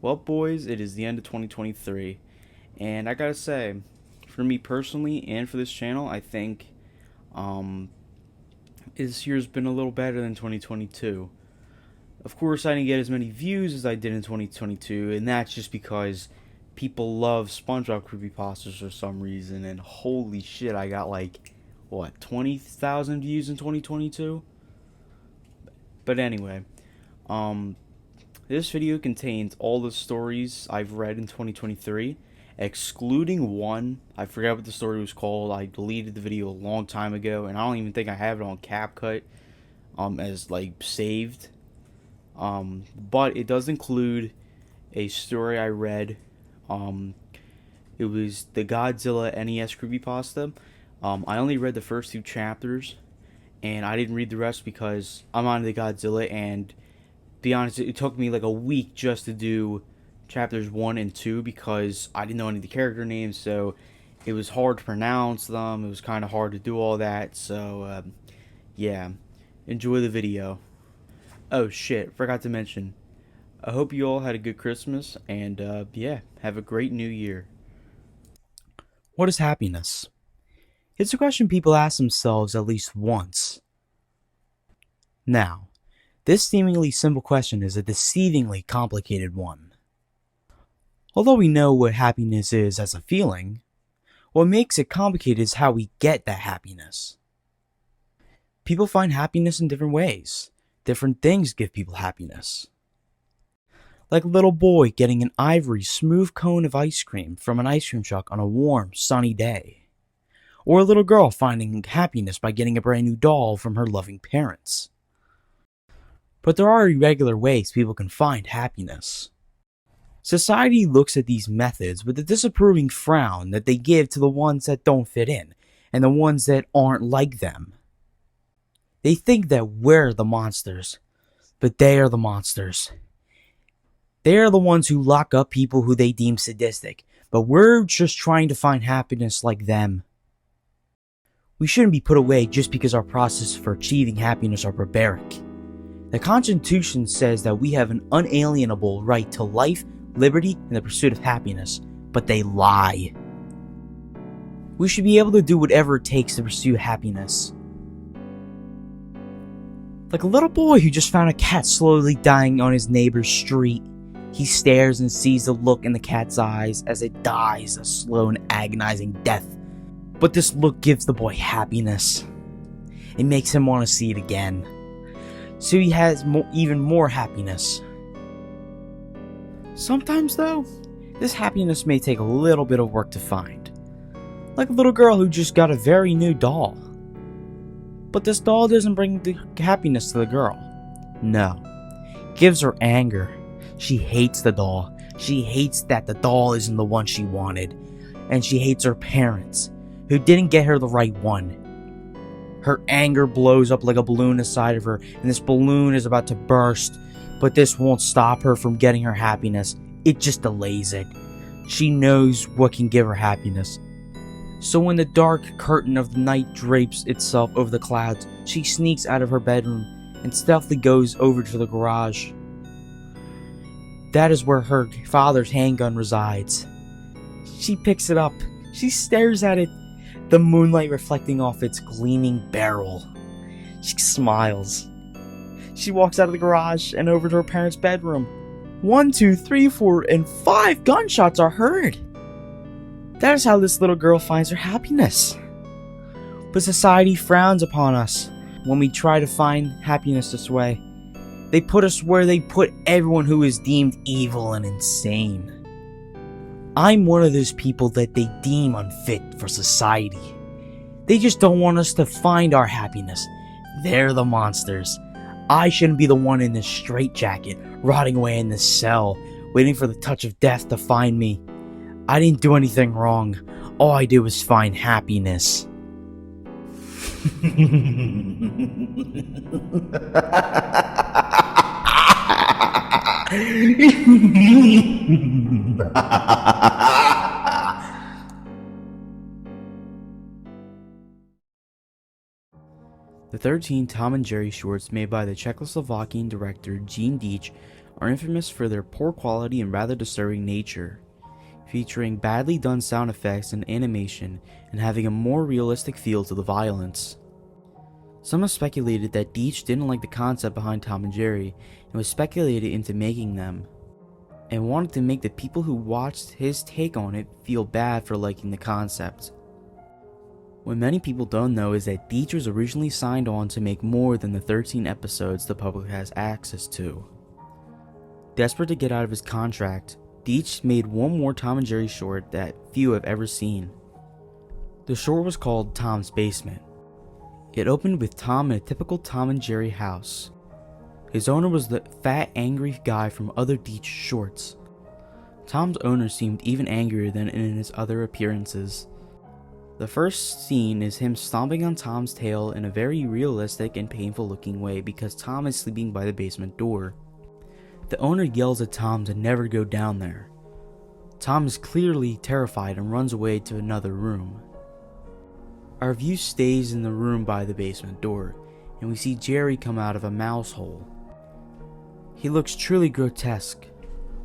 Well, boys, it is the end of 2023, and I gotta say, for me personally and for this channel, I think um, this year's been a little better than 2022. Of course, I didn't get as many views as I did in 2022, and that's just because people love SpongeBob creepypastas for some reason, and holy shit, I got like, what, 20,000 views in 2022? But anyway, um, this video contains all the stories I've read in 2023, excluding one. I forgot what the story was called. I deleted the video a long time ago, and I don't even think I have it on CapCut as like saved. But it does include a story I read. It was the Godzilla NES creepypasta. I only read the first two chapters, and I didn't read the rest because I'm on the Godzilla, and be honest, it took me like a week just to do chapters 1 and 2 because I didn't know any of the character names, so it was hard to pronounce them. It was kind of hard to do all that, so yeah, enjoy the video. Oh shit, forgot to mention, I hope you all had a good Christmas, and yeah, have a great new year. What is happiness? It's a question people ask themselves at least once. Now, this seemingly simple question is a deceivingly complicated one. Although we know what happiness is as a feeling, what makes it complicated is how we get that happiness. People find happiness in different ways. Different things give people happiness. Like a little boy getting an ivory smooth cone of ice cream from an ice cream truck on a warm, sunny day. Or a little girl finding happiness by getting a brand new doll from her loving parents. But there are irregular ways people can find happiness. Society looks at these methods with a disapproving frown that they give to the ones that don't fit in, and the ones that aren't like them. They think that we're the monsters, but they are the monsters. They are the ones who lock up people who they deem sadistic, but we're just trying to find happiness like them. We shouldn't be put away just because our processes for achieving happiness are barbaric. The Constitution says that we have an unalienable right to life, liberty, and the pursuit of happiness, but they lie. We should be able to do whatever it takes to pursue happiness. Like a little boy who just found a cat slowly dying on his neighbor's street. He stares and sees the look in the cat's eyes as it dies a slow and agonizing death. But this look gives the boy happiness. It makes him want to see it again. So he has even more happiness. Sometimes though, this happiness may take a little bit of work to find. Like a little girl who just got a very new doll. But this doll doesn't bring the happiness to the girl. No. It gives her anger. She hates the doll. She hates that the doll isn't the one she wanted. And she hates her parents, who didn't get her the right one. Her anger blows up like a balloon inside of her, and this balloon is about to burst, but this won't stop her from getting her happiness. It just delays it. She knows what can give her happiness. So when the dark curtain of the night drapes itself over the clouds, she sneaks out of her bedroom and stealthily goes over to the garage. That is where her father's handgun resides. She picks it up. She stares at it, the moonlight reflecting off its gleaming barrel. She smiles. She walks out of the garage and over to her parents' bedroom. 1, 2, 3, 4, and 5 gunshots are heard. That is how this little girl finds her happiness. But society frowns upon us when we try to find happiness this way. They put us where they put everyone who is deemed evil and insane. I'm one of those people that they deem unfit for society. They just don't want us to find our happiness. They're the monsters. I shouldn't be the one in this straitjacket, rotting away in this cell, waiting for the touch of death to find me. I didn't do anything wrong. All I did was find happiness. The 13 Tom and Jerry shorts made by the Czechoslovakian director Gene Deitch are infamous for their poor quality and rather disturbing nature, featuring badly done sound effects and animation and having a more realistic feel to the violence. Some have speculated that Deitch didn't like the concept behind Tom and Jerry and was speculated into making them, and wanted to make the people who watched his take on it feel bad for liking the concept. What many people don't know is that Deitch was originally signed on to make more than the 13 episodes the public has access to. Desperate to get out of his contract, Deitch made one more Tom and Jerry short that few have ever seen. The short was called Tom's Basement. It opened with Tom in a typical Tom and Jerry house. His owner was the fat, angry guy from other Deitch shorts. Tom's owner seemed even angrier than in his other appearances. The first scene is him stomping on Tom's tail in a very realistic and painful looking way because Tom is sleeping by the basement door. The owner yells at Tom to never go down there. Tom is clearly terrified and runs away to another room. Our view stays in the room by the basement door, and we see Jerry come out of a mouse hole. He looks truly grotesque,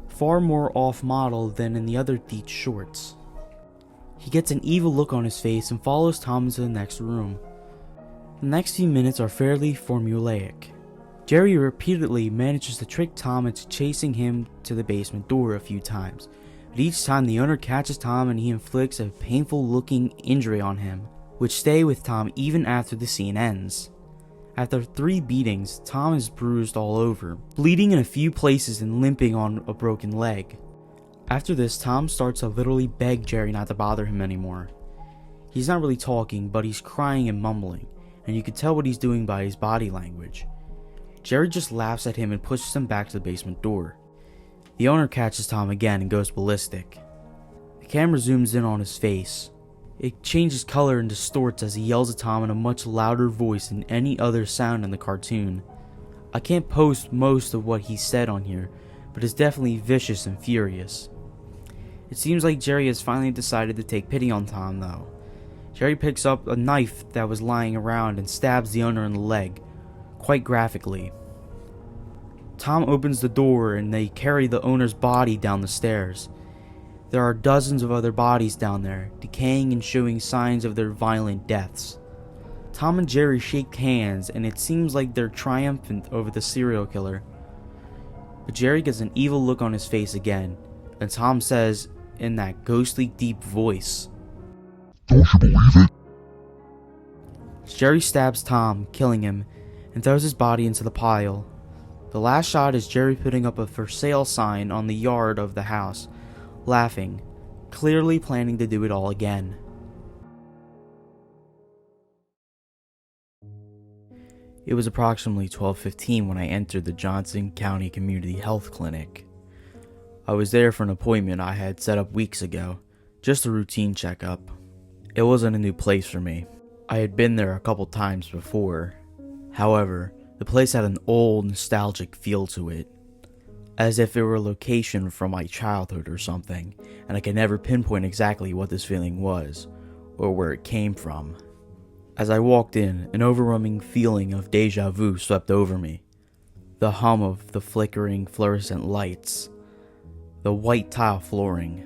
far more off-model than in the other Deitch shorts. He gets an evil look on his face and follows Tom into the next room. The next few minutes are fairly formulaic. Jerry repeatedly manages to trick Tom into chasing him to the basement door a few times, but each time the owner catches Tom and he inflicts a painful looking injury on him, which stay with Tom even after the scene ends. After 3 beatings, Tom is bruised all over, bleeding in a few places and limping on a broken leg. After this, Tom starts to literally beg Jerry not to bother him anymore. He's not really talking, but he's crying and mumbling, and you can tell what he's doing by his body language. Jerry just laughs at him and pushes him back to the basement door. The owner catches Tom again and goes ballistic. The camera zooms in on his face. It changes color and distorts as he yells at Tom in a much louder voice than any other sound in the cartoon. I can't post most of what he said on here, but it's definitely vicious and furious. It seems like Jerry has finally decided to take pity on Tom though. Jerry picks up a knife that was lying around and stabs the owner in the leg, quite graphically. Tom opens the door and they carry the owner's body down the stairs. There are dozens of other bodies down there, decaying and showing signs of their violent deaths. Tom and Jerry shake hands and it seems like they're triumphant over the serial killer. But Jerry gets an evil look on his face again, and Tom says in that ghostly deep voice, "Don't you believe it?" Jerry stabs Tom, killing him, and throws his body into the pile. The last shot is Jerry putting up a for sale sign on the yard of the house, laughing, clearly planning to do it all again. It was approximately 12:15 when I entered the Johnson County Community Health Clinic. I was there for an appointment I had set up weeks ago, just a routine checkup. It wasn't a new place for me. I had been there a couple times before. However, the place had an old, nostalgic feel to it, as if it were a location from my childhood or something, and I could never pinpoint exactly what this feeling was, or where it came from. As I walked in, an overwhelming feeling of deja vu swept over me. The hum of the flickering fluorescent lights, the white tile flooring,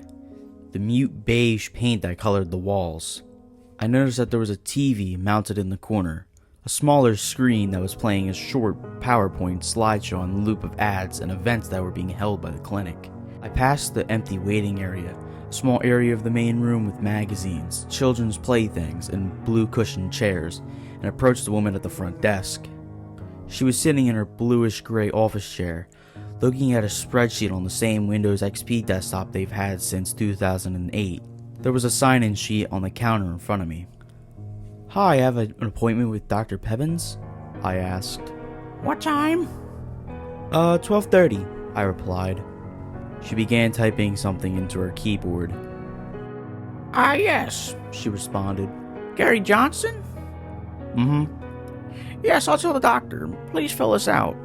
the mute beige paint that colored the walls. I noticed that there was a TV mounted in the corner, a smaller screen that was playing a short PowerPoint slideshow on the loop of ads and events that were being held by the clinic. I passed the empty waiting area, a small area of the main room with magazines, children's playthings, and blue cushioned chairs, and approached the woman at the front desk. She was sitting in her bluish-gray office chair, looking at a spreadsheet on the same Windows XP desktop they've had since 2008. There was a sign-in sheet on the counter in front of me. "Hi, I have an appointment with Dr. Pebbins?" I asked. What time? 12:30, I replied. She began typing something into her keyboard. Yes, she responded. Gary Johnson? Mm-hmm. Yes, I'll tell the doctor. Please fill this out.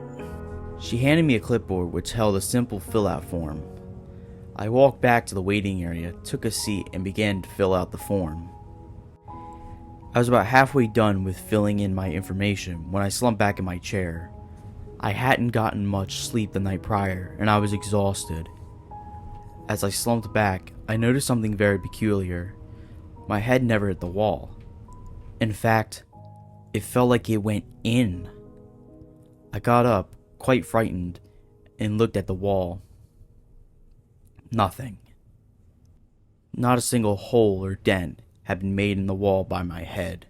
She handed me a clipboard which held a simple fill-out form. I walked back to the waiting area, took a seat, and began to fill out the form. I was about halfway done with filling in my information when I slumped back in my chair. I hadn't gotten much sleep the night prior, and I was exhausted. As I slumped back, I noticed something very peculiar. My head never hit the wall. In fact, it felt like it went in. I got up, quite frightened, and looked at the wall. Nothing. Not a single hole or dent had been made in the wall by my head.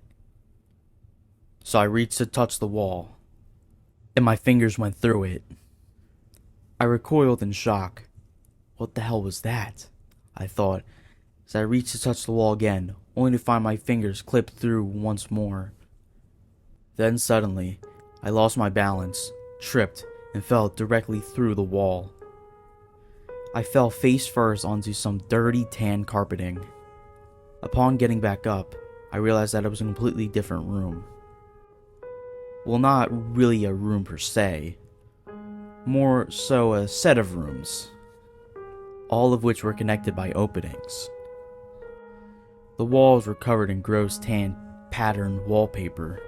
So I reached to touch the wall, and my fingers went through it. I recoiled in shock. What the hell was that? I thought, as I reached to touch the wall again, only to find my fingers clipped through once more. Then suddenly, I lost my balance, tripped, and fell directly through the wall. I fell face first onto some dirty tan carpeting. Upon getting back up, I realized that it was a completely different room. Well, not really a room per se, more so a set of rooms, all of which were connected by openings. The walls were covered in gross tan patterned wallpaper.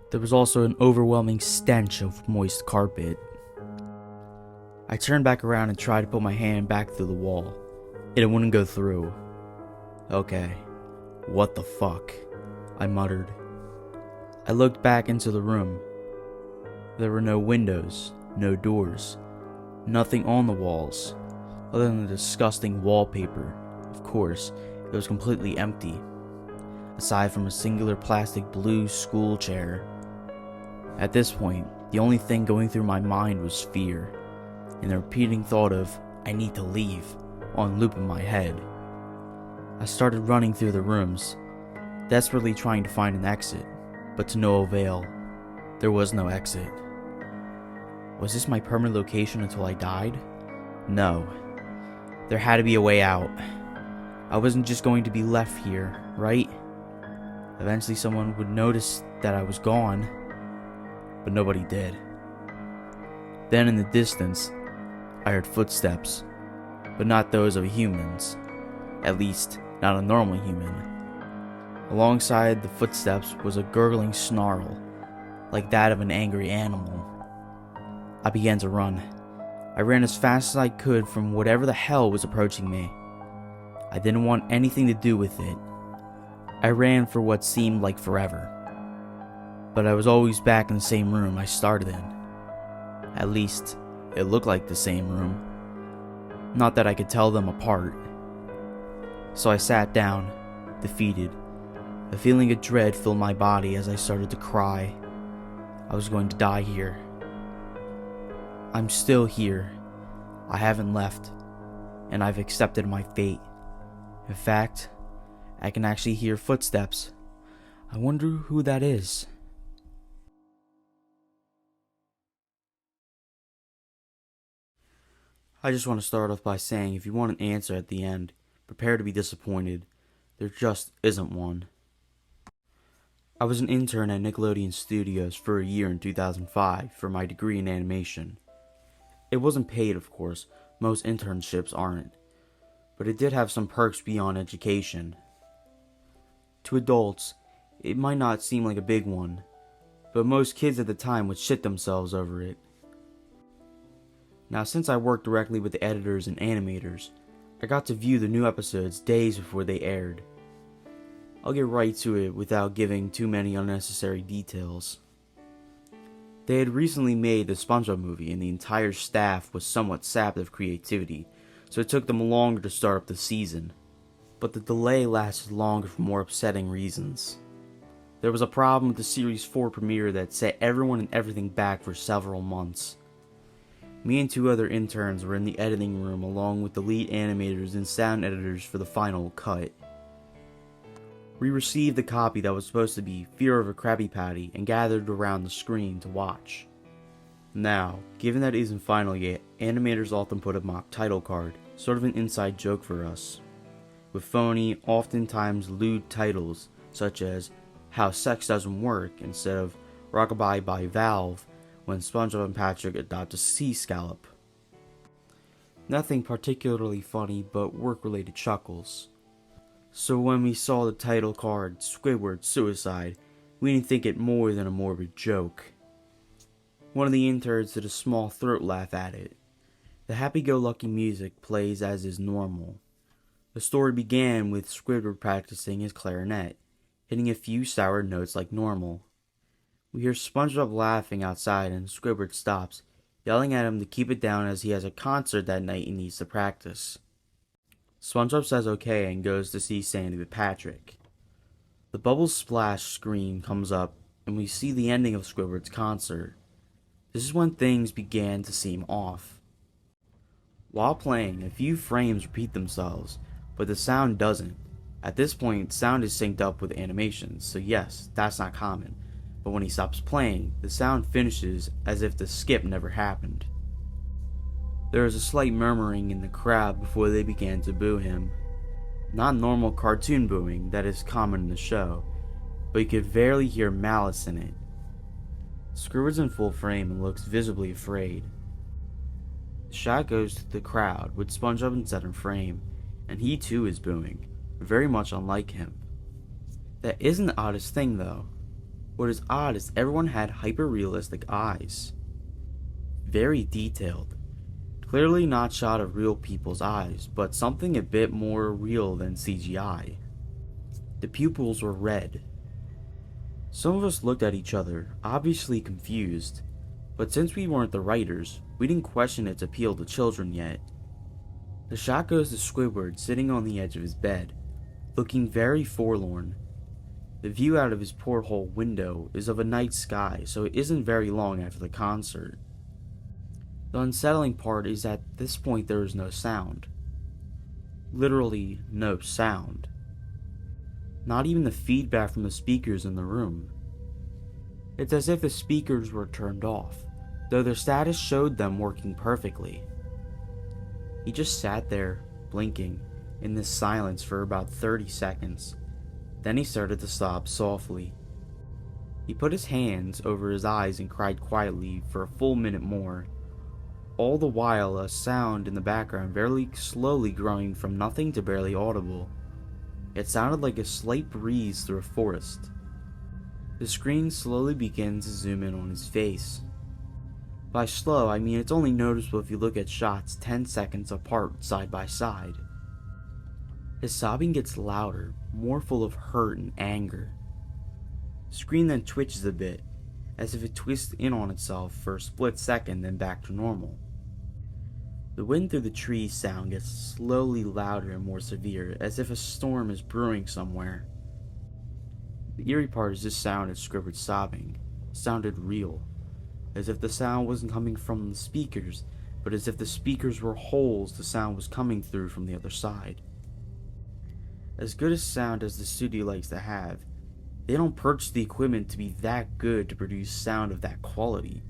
There was also an overwhelming stench of moist carpet. I turned back around and tried to put my hand back through the wall. It wouldn't go through. Okay, what the fuck? I muttered. I looked back into the room. There were no windows, no doors, nothing on the walls, other than the disgusting wallpaper. Of course, it was completely empty, aside from a singular plastic blue school chair. At this point, the only thing going through my mind was fear, and the repeating thought of, I need to leave, on loop in my head. I started running through the rooms, desperately trying to find an exit, but to no avail. There was no exit. Was this my permanent location until I died? No. There had to be a way out. I wasn't just going to be left here, right? Eventually someone would notice that I was gone, but nobody did. Then in the distance, I heard footsteps, but not those of humans. At least, not a normal human. Alongside the footsteps was a gurgling snarl, like that of an angry animal. I began to run. I ran as fast as I could from whatever the hell was approaching me. I didn't want anything to do with it. I ran for what seemed like forever. But I was always back in the same room I started in. At least, it looked like the same room. Not that I could tell them apart. So I sat down, defeated. A feeling of dread filled my body as I started to cry. I was going to die here. I'm still here. I haven't left, and I've accepted my fate. In fact, I can actually hear footsteps. I wonder who that is. I just want to start off by saying if you want an answer at the end, prepare to be disappointed. There just isn't one. I was an intern at Nickelodeon Studios for a year in 2005 for my degree in animation. It wasn't paid, of course, most internships aren't, but it did have some perks beyond education. To adults, it might not seem like a big one, but most kids at the time would shit themselves over it. Now, since I worked directly with the editors and animators, I got to view the new episodes days before they aired. I'll get right to it without giving too many unnecessary details. They had recently made the SpongeBob movie and the entire staff was somewhat sapped of creativity, so it took them longer to start up the season. But the delay lasted longer for more upsetting reasons. There was a problem with the Series 4 premiere that set everyone and everything back for several months. Me and two other interns were in the editing room along with the lead animators and sound editors for the final cut. We received the copy that was supposed to be Fear of a Krabby Patty and gathered around the screen to watch. Now, given that it isn't final yet, animators often put a mock title card, sort of an inside joke for us, with phony, oftentimes lewd titles such as How Sex Doesn't Work instead of Rockabye by Valve when SpongeBob and Patrick adopt a sea scallop. Nothing particularly funny, but work-related chuckles. So when we saw the title card, Squidwards Suicide, we didn't think it more than a morbid joke. One of the interns did a small throat laugh at it. The happy-go-lucky music plays as is normal. The story began with Squidward practicing his clarinet, hitting a few sour notes like normal. We hear SpongeBob laughing outside and Squidward stops, yelling at him to keep it down as he has a concert that night and needs to practice. SpongeBob says okay and goes to see Sandy with Patrick. The Bubbles Splash screen comes up and we see the ending of Squidward's concert. This is when things began to seem off. While playing, a few frames repeat themselves, but the sound doesn't. At this point, sound is synced up with animations, so yes, that's not common. But when he stops playing, the sound finishes as if the skip never happened. There is a slight murmuring in the crowd before they began to boo him. Not normal cartoon booing that is common in the show, but you could barely hear malice in it. Squidward's in full frame and looks visibly afraid. The shot goes to the crowd with SpongeBob in center frame, and he too is booing, very much unlike him. That isn't the oddest thing though. What is odd is everyone had hyper-realistic eyes. Very detailed. Clearly not shot of real people's eyes, but something a bit more real than CGI. The pupils were red. Some of us looked at each other, obviously confused, but since we weren't the writers, we didn't question its appeal to children yet. The shot goes to Squidward sitting on the edge of his bed, looking very forlorn. The view out of his porthole window is of a night sky, so it isn't very long after the concert. The unsettling part is at this point there is no sound. Literally no sound. Not even the feedback from the speakers in the room. It's as if the speakers were turned off, though their status showed them working perfectly. He just sat there, blinking, in this silence for about 30 seconds. Then he started to sob softly. He put his hands over his eyes and cried quietly for a full minute more. All the while, a sound in the background very slowly growing from nothing to barely audible. It sounded like a slight breeze through a forest. The screen slowly begins to zoom in on his face. By slow, I mean it's only noticeable if you look at shots 10 seconds apart side by side. His sobbing gets louder, more full of hurt and anger. The screen then twitches a bit, as if it twists in on itself for a split second then back to normal. The wind through the trees sound gets slowly louder and more severe, as if a storm is brewing somewhere. The eerie part is this sound of Squidward sobbing. It sounded real, as if the sound wasn't coming from the speakers, but as if the speakers were holes the sound was coming through from the other side. As good a sound as the studio likes to have, they don't purchase the equipment to be that good to produce sound of that quality.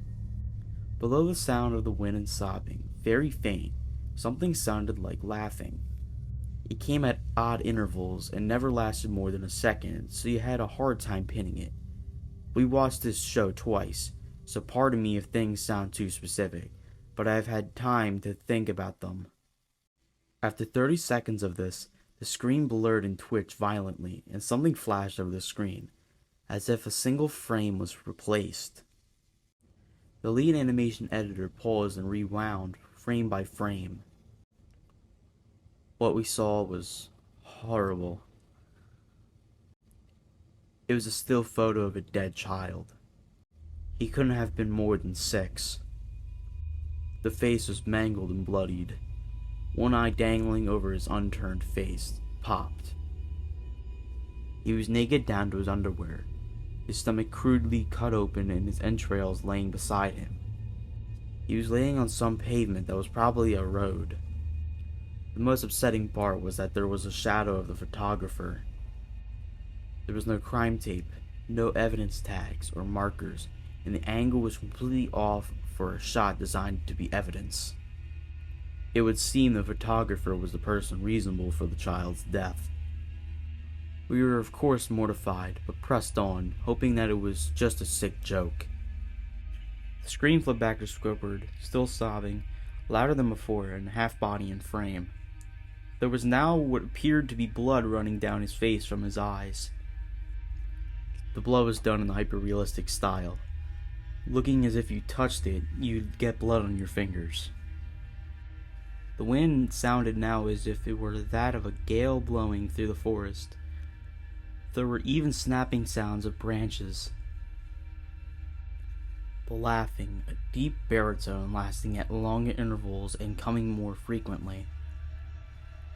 Below the sound of the wind and sobbing, very faint, something sounded like laughing. It came at odd intervals and never lasted more than a second, so you had a hard time pinning it. We watched this show twice, so pardon me if things sound too specific, but I've had time to think about them. After 30 seconds of this, the screen blurred and twitched violently, and something flashed over the screen, as if a single frame was replaced. The lead animation editor paused and rewound, frame by frame. What we saw was horrible. It was a still photo of a dead child. He couldn't have been more than 6. The face was mangled and bloodied. One eye dangling over his unturned face, popped. He was naked down to his underwear, his stomach crudely cut open and his entrails laying beside him. He was laying on some pavement that was probably a road. The most upsetting part was that there was a shadow of the photographer. There was no crime tape, no evidence tags or markers, and the angle was completely off for a shot designed to be evidence. It would seem the photographer was the person reasonable for the child's death. We were of course mortified, but pressed on, hoping that it was just a sick joke. The screen flipped back to Squidward, still sobbing, louder than before, and half body and frame. There was now what appeared to be blood running down his face from his eyes. The blood was done in the hyper-realistic style. looking as if you touched it, you'd get blood on your fingers. The wind sounded now as if it were that of a gale blowing through the forest. There were even snapping sounds of branches. The laughing, a deep baritone lasting at long intervals and coming more frequently.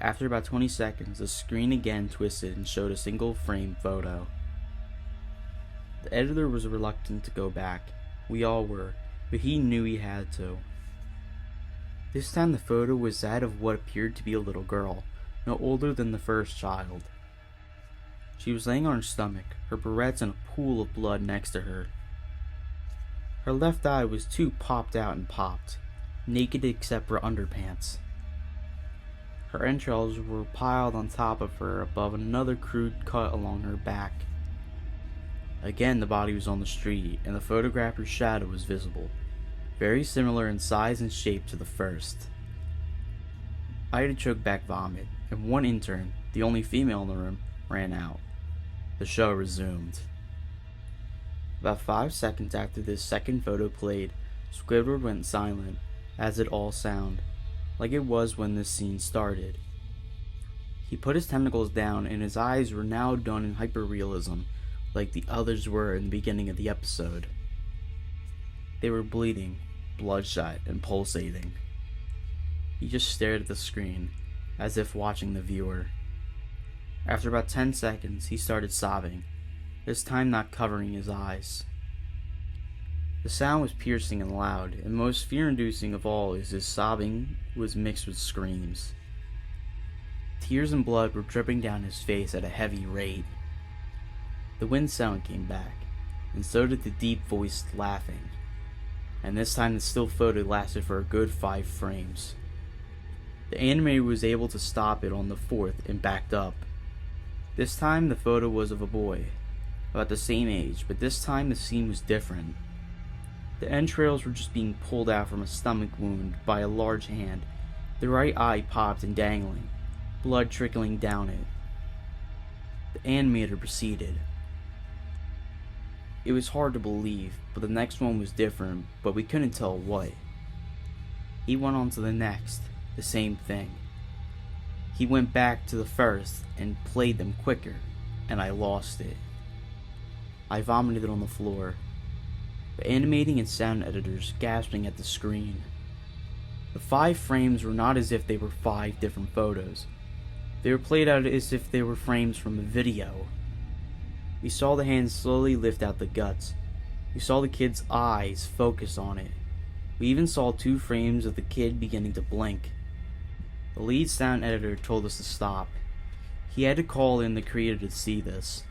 After about 20 seconds, the screen again twisted and showed a single frame photo. The editor was reluctant to go back. We all were, but he knew he had to. This time the photo was that of what appeared to be a little girl, no older than the first child. She was laying on her stomach, her barrettes in a pool of blood next to her. Her left eye was too popped out and popped, naked except for underpants. Her entrails were piled on top of her above another crude cut along her back. Again the body was on the street, and the photographer's shadow was visible, very similar in size and shape to the first. I had to choke back vomit, and one intern, the only female in the room, ran out. The show resumed. About 5 seconds after this second photo played, Squidward went silent, as did all sound, like it was when this scene started. He put his tentacles down, and his eyes were now done in hyperrealism, like the others were in the beginning of the episode. They were bleeding, bloodshot, and pulsating. He just stared at the screen, as if watching the viewer. After about 10 seconds, he started sobbing, this time not covering his eyes. The sound was piercing and loud, and most fear-inducing of all is his sobbing was mixed with screams. Tears and blood were dripping down his face at a heavy rate. The wind sound came back, and so did the deep-voiced laughing, and this time the still photo lasted for a good 5 frames. The animator was able to stop it on the 4th and backed up. This time the photo was of a boy, about the same age, but this time the scene was different. The entrails were just being pulled out from a stomach wound by a large hand, the right eye popped and dangling, blood trickling down it. The animator proceeded. It was hard to believe, but the next one was different, but we couldn't tell what. He went on to the next, the same thing. He went back to the first and played them quicker, and I lost it. I vomited on the floor. The animating and sound editors gasping at the screen. The 5 frames were not as if they were 5 different photos. They were played out as if they were frames from a video. We saw the hand slowly lift out the guts. We saw the kid's eyes focus on it. We even saw 2 frames of the kid beginning to blink. The lead sound editor told us to stop. He had to call in the creator to see this.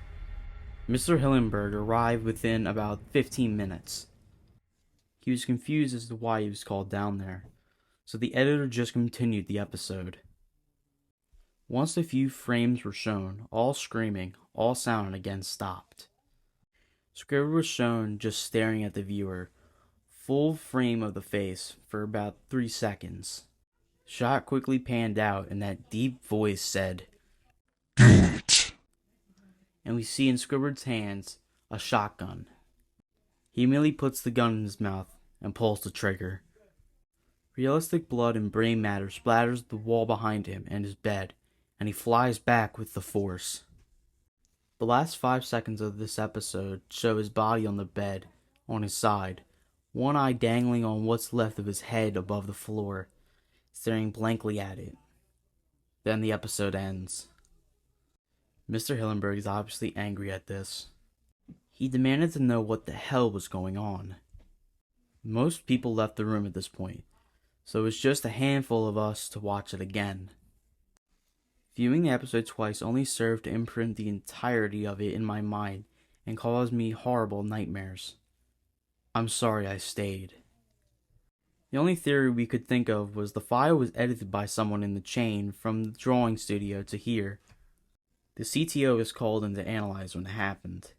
Mr. Hillenberg arrived within about 15 minutes. He was confused as to why he was called down there, so the editor just continued the episode. Once a few frames were shown, all screaming, all sound again stopped. Squidward was shown just staring at the viewer, full frame of the face, for about 3 seconds. Shot quickly panned out, and that deep voice said, Do it. and we see in Squidward's hands a shotgun. He immediately puts the gun in his mouth and pulls the trigger. Realistic blood and brain matter splatters the wall behind him and his bed, and he flies back with the force. The last 5 seconds of this episode show his body on the bed, on his side, one eye dangling on what's left of his head above the floor, staring blankly at it. Then the episode ends. Mr. Hillenberg is obviously angry at this. He demanded to know what the hell was going on. Most people left the room at this point, so it was just a handful of us to watch it again. Viewing the episode twice only served to imprint the entirety of it in my mind and caused me horrible nightmares. I'm sorry I stayed. The only theory we could think of was the file was edited by someone in the chain from the drawing studio to here. The CTO was called in to analyze when it happened.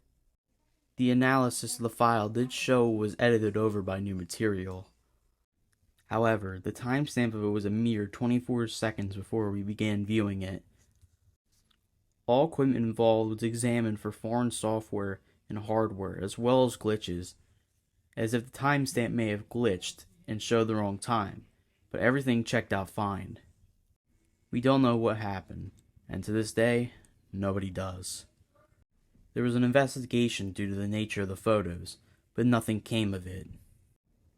The analysis of the file did show it was edited over by new material. However, the timestamp of it was a mere 24 seconds before we began viewing it. All equipment involved was examined for foreign software and hardware, as well as glitches, as if the timestamp may have glitched and showed the wrong time, but everything checked out fine. We don't know what happened, and to this day, nobody does. There was an investigation due to the nature of the photos, but nothing came of it.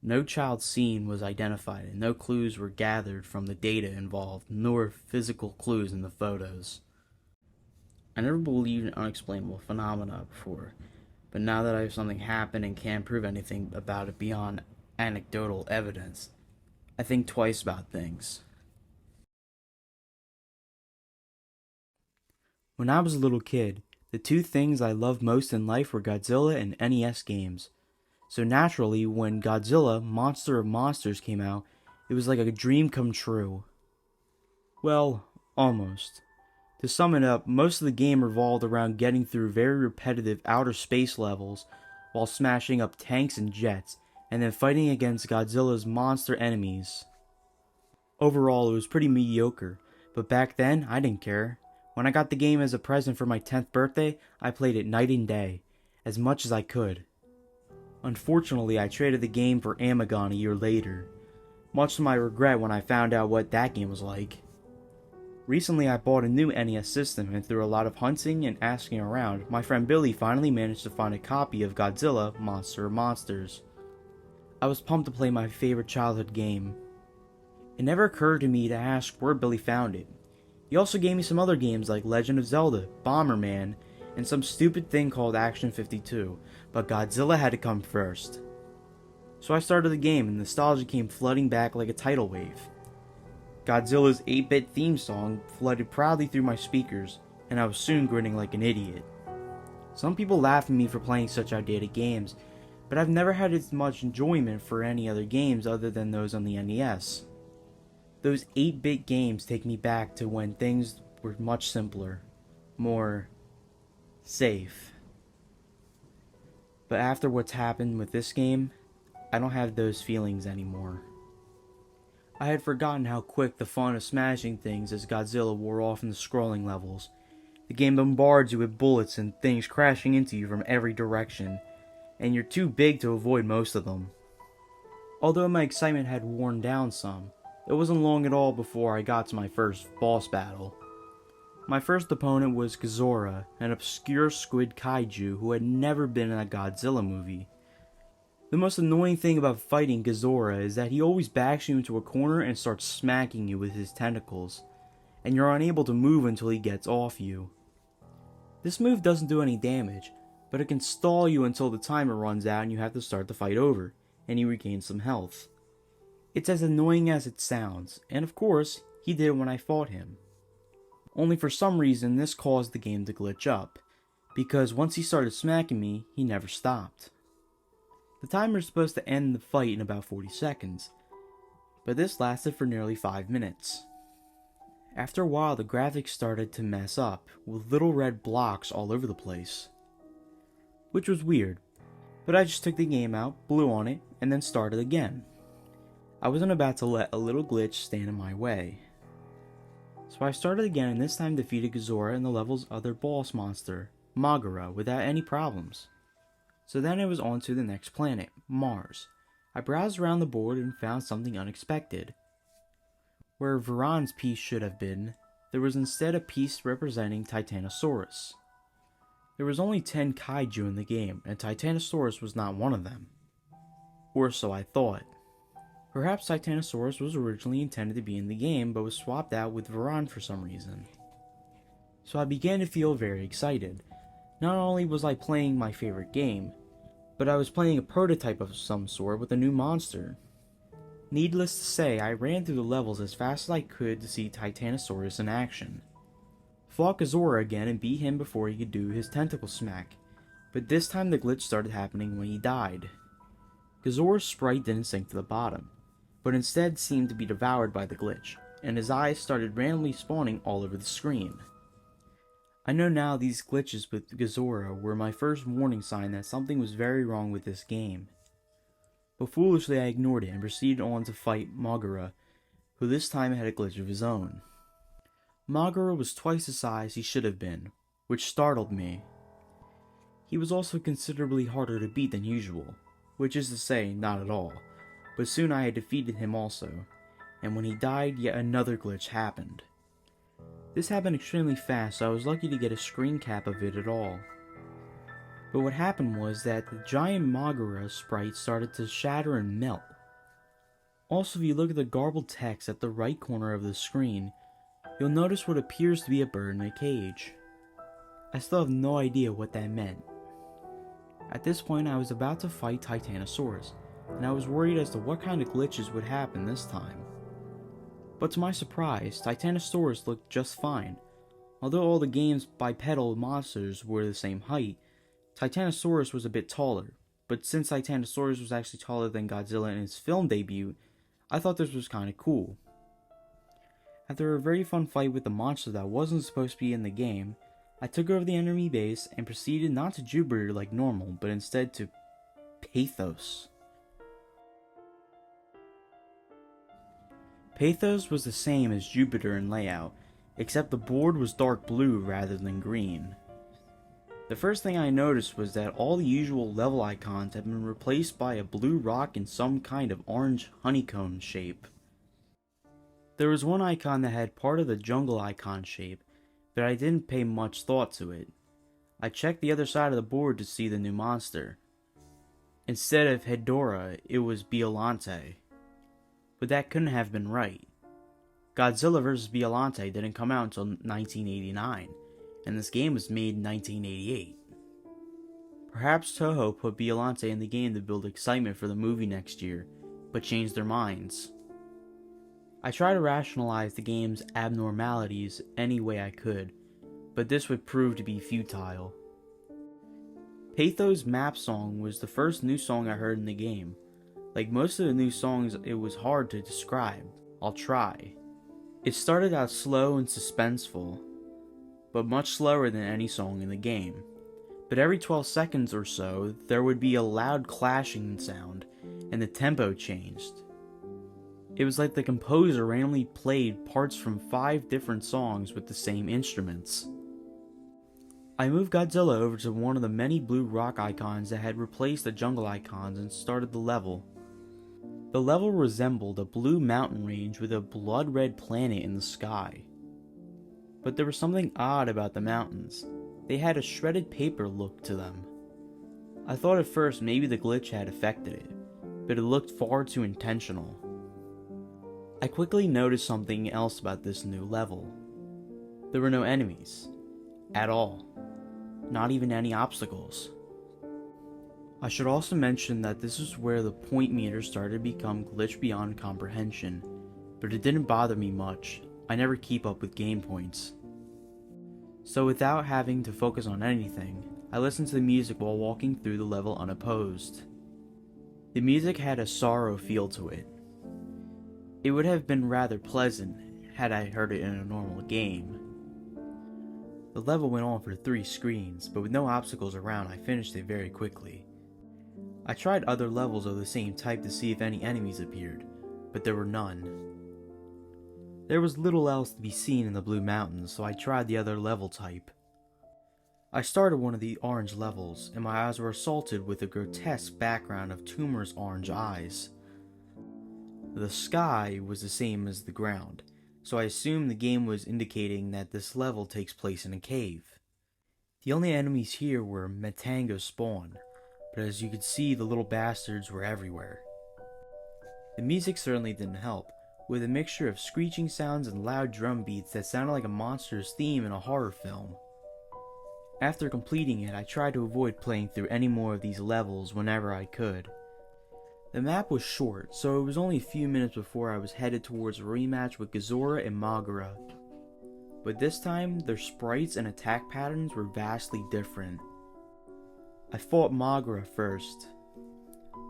No child seen was identified, and no clues were gathered from the data involved, nor physical clues in the photos. I never believed in unexplainable phenomena before, but now that I have something happen and can't prove anything about it beyond anecdotal evidence, I think twice about things. When I was a little kid, the two things I loved most in life were Godzilla and NES games. So naturally, when Godzilla Monster of Monsters came out, it was like a dream come true. Well, almost. To sum it up, most of the game revolved around getting through very repetitive outer space levels while smashing up tanks and jets, and then fighting against Godzilla's monster enemies. Overall, it was pretty mediocre, but back then, I didn't care. When I got the game as a present for my 10th birthday, I played it night and day, as much as I could. Unfortunately, I traded the game for Amigon a year later, much to my regret when I found out what that game was like. Recently, I bought a new NES system, and through a lot of hunting and asking around, my friend Billy finally managed to find a copy of Godzilla Monster of Monsters. I was pumped to play my favorite childhood game. It never occurred to me to ask where Billy found it. He also gave me some other games like Legend of Zelda, Bomberman, and some stupid thing called Action 52, but Godzilla had to come first. So I started the game, and nostalgia came flooding back like a tidal wave. Godzilla's 8-bit theme song flooded proudly through my speakers, and I was soon grinning like an idiot. Some people laugh at me for playing such outdated games, but I've never had as much enjoyment for any other games other than those on the NES. Those 8-bit games take me back to when things were much simpler, more safe. But after what's happened with this game, I don't have those feelings anymore. I had forgotten how quick the fun of smashing things as Godzilla wore off in the scrolling levels. The game bombards you with bullets and things crashing into you from every direction, and you're too big to avoid most of them. Although my excitement had worn down some, it wasn't long at all before I got to my first boss battle. My first opponent was Ghidorah, an obscure squid kaiju who had never been in a Godzilla movie. The most annoying thing about fighting Ghidorah is that he always backs you into a corner and starts smacking you with his tentacles, and you're unable to move until he gets off you. This move doesn't do any damage, but it can stall you until the timer runs out and you have to start the fight over, and you regain some health. It's as annoying as it sounds, and of course, he did it when I fought him. Only for some reason this caused the game to glitch up, because once he started smacking me, he never stopped. The timer is supposed to end the fight in about 40 seconds, but this lasted for nearly 5 minutes. After a while, the graphics started to mess up, with little red blocks all over the place. Which was weird, but I just took the game out, blew on it, and then started again. I wasn't about to let a little glitch stand in my way. So I started again and this time defeated Ghidorah and the level's other boss monster, Moguera, without any problems. So then it was on to the next planet, Mars. I browsed around the board and found something unexpected. Where Varan's piece should have been, there was instead a piece representing Titanosaurus. There was only 10 kaiju in the game, and Titanosaurus was not one of them. Or so I thought. Perhaps Titanosaurus was originally intended to be in the game, but was swapped out with Varan for some reason. So I began to feel very excited. Not only was I playing my favorite game, but I was playing a prototype of some sort with a new monster. Needless to say, I ran through the levels as fast as I could to see Titanosaurus in action. Fought Ghidorah again and beat him before he could do his tentacle smack, but this time the glitch started happening when he died. Ghidorah's sprite didn't sink to the bottom, but instead seemed to be devoured by the glitch, and his eyes started randomly spawning all over the screen. I know now these glitches with Ghidorah were my first warning sign that something was very wrong with this game. But foolishly I ignored it and proceeded on to fight Moguera, who this time had a glitch of his own. Moguera was twice the size he should have been, which startled me. He was also considerably harder to beat than usual. which is to say, not at all, but soon I had defeated him also, and when he died, yet another glitch happened. This happened extremely fast, so I was lucky to get a screen cap of it at all. But what happened was that the giant Magura sprite started to shatter and melt. Also, if you look at the garbled text at the right corner of the screen, you'll notice what appears to be a bird in a cage. I still have no idea what that meant. At this point, I was about to fight Titanosaurus, and I was worried as to what kind of glitches would happen this time. But to my surprise, Titanosaurus looked just fine. Although all the game's bipedal monsters were the same height, Titanosaurus was a bit taller, but since Titanosaurus was actually taller than Godzilla in his film debut, I thought this was kinda cool. After a very fun fight with a monster that wasn't supposed to be in the game, I took over the enemy base and proceeded not to Jupiter like normal, but instead to Pathos. Pathos was the same as Jupiter in layout, except the board was dark blue rather than green. The first thing I noticed was that all the usual level icons had been replaced by a blue rock in some kind of orange honeycomb shape. There was one icon that had part of the jungle icon shape, but I didn't pay much thought to it. I checked the other side of the board to see the new monster. Instead of Hedorah, it was Biollante. But that couldn't have been right. Godzilla vs. Biollante didn't come out until 1989, and this game was made in 1988. Perhaps Toho put Biollante in the game to build excitement for the movie next year, but changed their minds. I tried to rationalize the game's abnormalities any way I could, but this would prove to be futile. Pathos' map song was the first new song I heard in the game. Like most of the new songs, it was hard to describe. I'll try. It started out slow and suspenseful, but much slower than any song in the game. But every 12 seconds or so, there would be a loud clashing sound, and the tempo changed. It was like the composer randomly played parts from 5 different songs with the same instruments. I moved Godzilla over to one of the many blue rock icons that had replaced the jungle icons and started the level. The level resembled a blue mountain range with a blood-red planet in the sky. But there was something odd about the mountains. They had a shredded paper look to them. I thought at first maybe the glitch had affected it, but it looked far too intentional. I quickly noticed something else about this new level. There were no enemies. At all. Not even any obstacles. I should also mention that this is where the point meter started to become glitch beyond comprehension, but it didn't bother me much. I never keep up with game points. So without having to focus on anything, I listened to the music while walking through the level unopposed. The music had a sorrow feel to it. It would have been rather pleasant had I heard it in a normal game. The level went on for 3 screens, but with no obstacles around, I finished it very quickly. I tried other levels of the same type to see if any enemies appeared, but there were none. There was little else to be seen in the Blue Mountains, so I tried the other level type. I started one of the orange levels, and my eyes were assaulted with a grotesque background of tumorous orange eyes. The sky was the same as the ground, so I assumed the game was indicating that this level takes place in a cave. The only enemies here were Metango spawn, but as you could see, the little bastards were everywhere. The music certainly didn't help, with a mixture of screeching sounds and loud drum beats that sounded like a monster's theme in a horror film. After completing it, I tried to avoid playing through any more of these levels whenever I could. The map was short, so it was only a few minutes before I was headed towards a rematch with Gazora and Magura. But this time, their sprites and attack patterns were vastly different. I fought Magura first.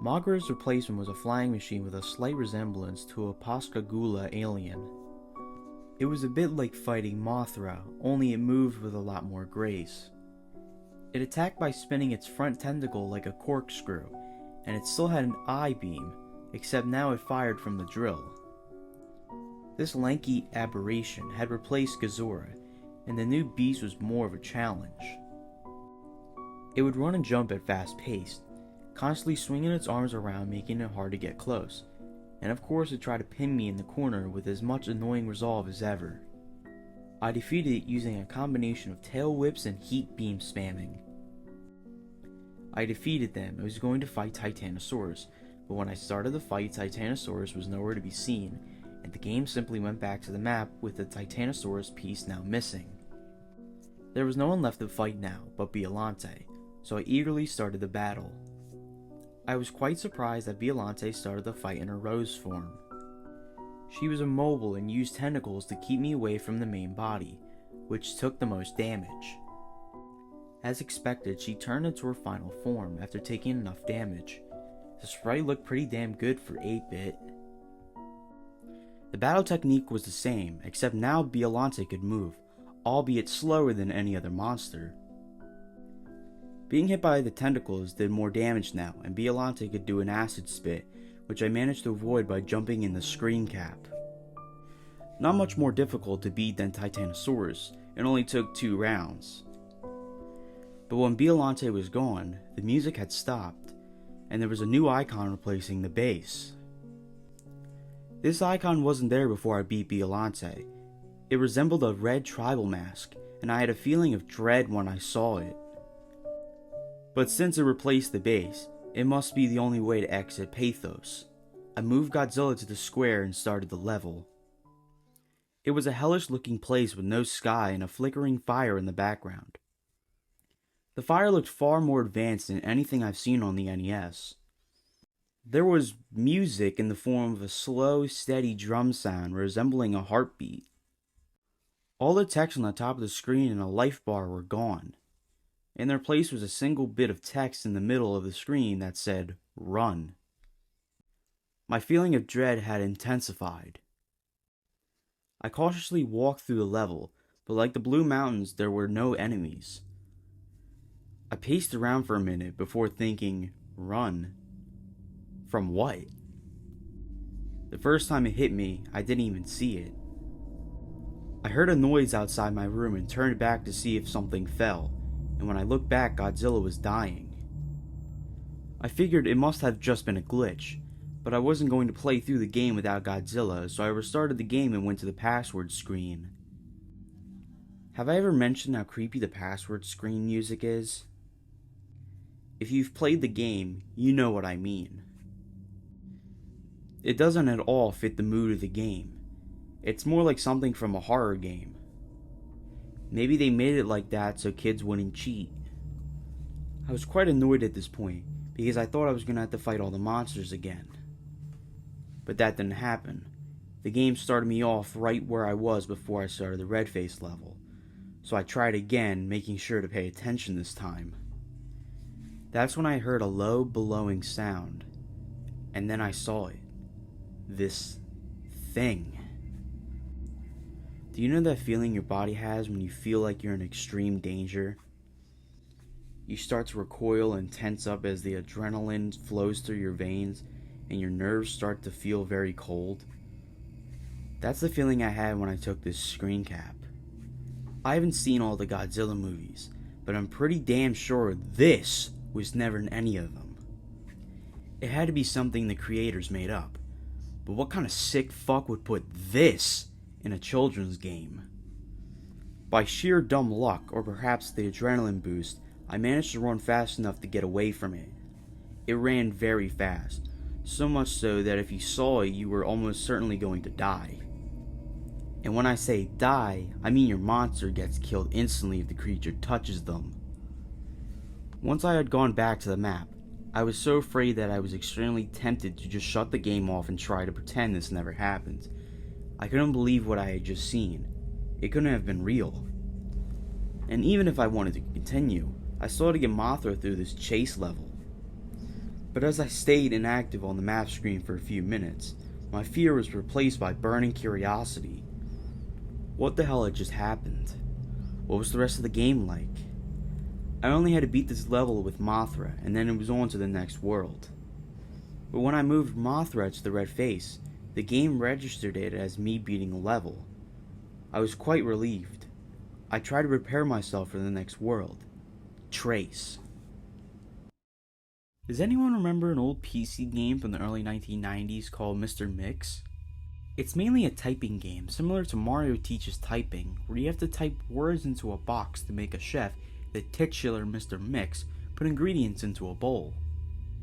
Magura's replacement was a flying machine with a slight resemblance to a Pascagoula alien. It was a bit like fighting Mothra, only it moved with a lot more grace. It attacked by spinning its front tentacle like a corkscrew, and it still had an eye beam, except now it fired from the drill. This lanky aberration had replaced Gazora, and the new beast was more of a challenge. It would run and jump at fast pace, constantly swinging its arms around, making it hard to get close. And of course it tried to pin me in the corner with as much annoying resolve as ever. I defeated it using a combination of tail whips and heat beam spamming. I defeated them. I was going to fight Titanosaurus, but when I started the fight, Titanosaurus was nowhere to be seen, and the game simply went back to the map with the Titanosaurus piece now missing. There was no one left to fight now but Biollante, so I eagerly started the battle. I was quite surprised that Biollante started the fight in her rose form. She was immobile and used tentacles to keep me away from the main body, which took the most damage. As expected, she turned into her final form after taking enough damage. The sprite looked pretty damn good for 8-bit. The battle technique was the same, except now Biollante could move, albeit slower than any other monster. Being hit by the tentacles did more damage now, and Biollante could do an acid spit, which I managed to avoid by jumping in the screen cap. Not much more difficult to beat than Titanosaurus, it only took 2 rounds. But when Biollante was gone, the music had stopped, and there was a new icon replacing the bass. This icon wasn't there before I beat Biollante. It resembled a red tribal mask, and I had a feeling of dread when I saw it. But since it replaced the bass, it must be the only way to exit Pathos. I moved Godzilla to the square and started the level. It was a hellish looking place with no sky and a flickering fire in the background. The fire looked far more advanced than anything I've seen on the NES. There was music in the form of a slow, steady drum sound resembling a heartbeat. All the text on the top of the screen and a life bar were gone. In their place was a single bit of text in the middle of the screen that said, "Run." My feeling of dread had intensified. I cautiously walked through the level, but like the Blue Mountains, there were no enemies. I paced around for a minute before thinking, run? From what? The first time it hit me, I didn't even see it. I heard a noise outside my room and turned back to see if something fell, and when I looked back, Godzilla was dying. I figured it must have just been a glitch, but I wasn't going to play through the game without Godzilla, so I restarted the game and went to the password screen. Have I ever mentioned how creepy the password screen music is? If you've played the game, you know what I mean. It doesn't at all fit the mood of the game. It's more like something from a horror game. Maybe they made it like that so kids wouldn't cheat. I was quite annoyed at this point, because I thought I was going to have to fight all the monsters again. But that didn't happen. The game started me off right where I was before I started the red face level, so I tried again, making sure to pay attention this time. That's when I heard a low, bellowing sound, and then I saw it. This thing. Do you know that feeling your body has when you feel like you're in extreme danger? You start to recoil and tense up as the adrenaline flows through your veins and your nerves start to feel very cold. That's the feeling I had when I took this screen cap. I haven't seen all the Godzilla movies, but I'm pretty damn sure this was never in any of them. It had to be something the creators made up. But what kind of sick fuck would put this in a children's game? By sheer dumb luck, or perhaps the adrenaline boost, I managed to run fast enough to get away from it. It ran very fast, so much so that if you saw it, you were almost certainly going to die. And when I say die, I mean your monster gets killed instantly if the creature touches them. Once I had gone back to the map, I was so afraid that I was extremely tempted to just shut the game off and try to pretend this never happened. I couldn't believe what I had just seen. It couldn't have been real. And even if I wanted to continue, I still had to get Mothra through this chase level. But as I stayed inactive on the map screen for a few minutes, my fear was replaced by burning curiosity. What the hell had just happened? What was the rest of the game like? I only had to beat this level with Mothra, and then it was on to the next world. But when I moved Mothra to the red face, the game registered it as me beating a level. I was quite relieved. I tried to prepare myself for the next world. Trace. Does anyone remember an old PC game from the early 1990s called Mr. Mix? It's mainly a typing game, similar to Mario Teaches Typing, where you have to type words into a box to make a chef, the titular Mr. Mix, put ingredients into a bowl.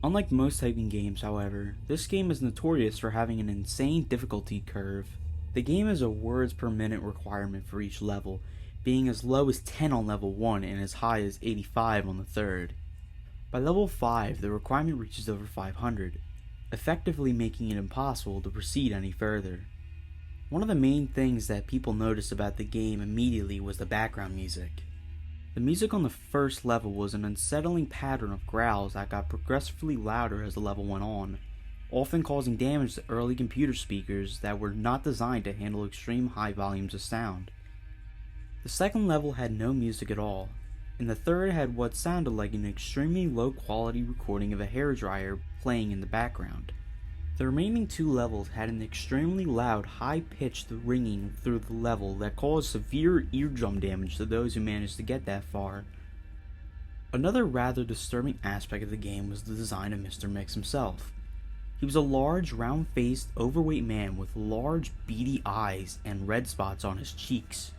Unlike most typing games, however, this game is notorious for having an insane difficulty curve. The game has a words per minute requirement for each level, being as low as 10 on level 1 and as high as 85 on the third. By level 5, the requirement reaches over 500, effectively making it impossible to proceed any further. One of the main things that people noticed about the game immediately was the background music. The music on the first level was an unsettling pattern of growls that got progressively louder as the level went on, often causing damage to early computer speakers that were not designed to handle extreme high volumes of sound. The second level had no music at all, and the third had what sounded like an extremely low quality recording of a hairdryer playing in the background. The remaining 2 levels had an extremely loud, high-pitched ringing through the level that caused severe eardrum damage to those who managed to get that far. Another rather disturbing aspect of the game was the design of Mr. Mix himself. He was a large, round-faced, overweight man with large, beady eyes and red spots on his cheeks.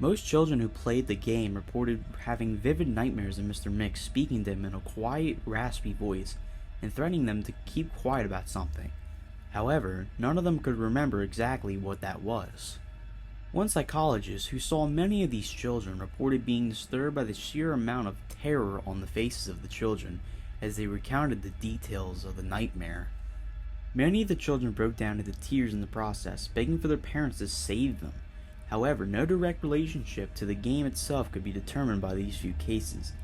Most children who played the game reported having vivid nightmares of Mr. Mix speaking to them in a quiet, raspy voice and threatening them to keep quiet about something. However, none of them could remember exactly what that was. One psychologist who saw many of these children reported being disturbed by the sheer amount of terror on the faces of the children as they recounted the details of the nightmare. Many of the children broke down into tears in the process, begging for their parents to save them. However, no direct relationship to the game itself could be determined by these few cases,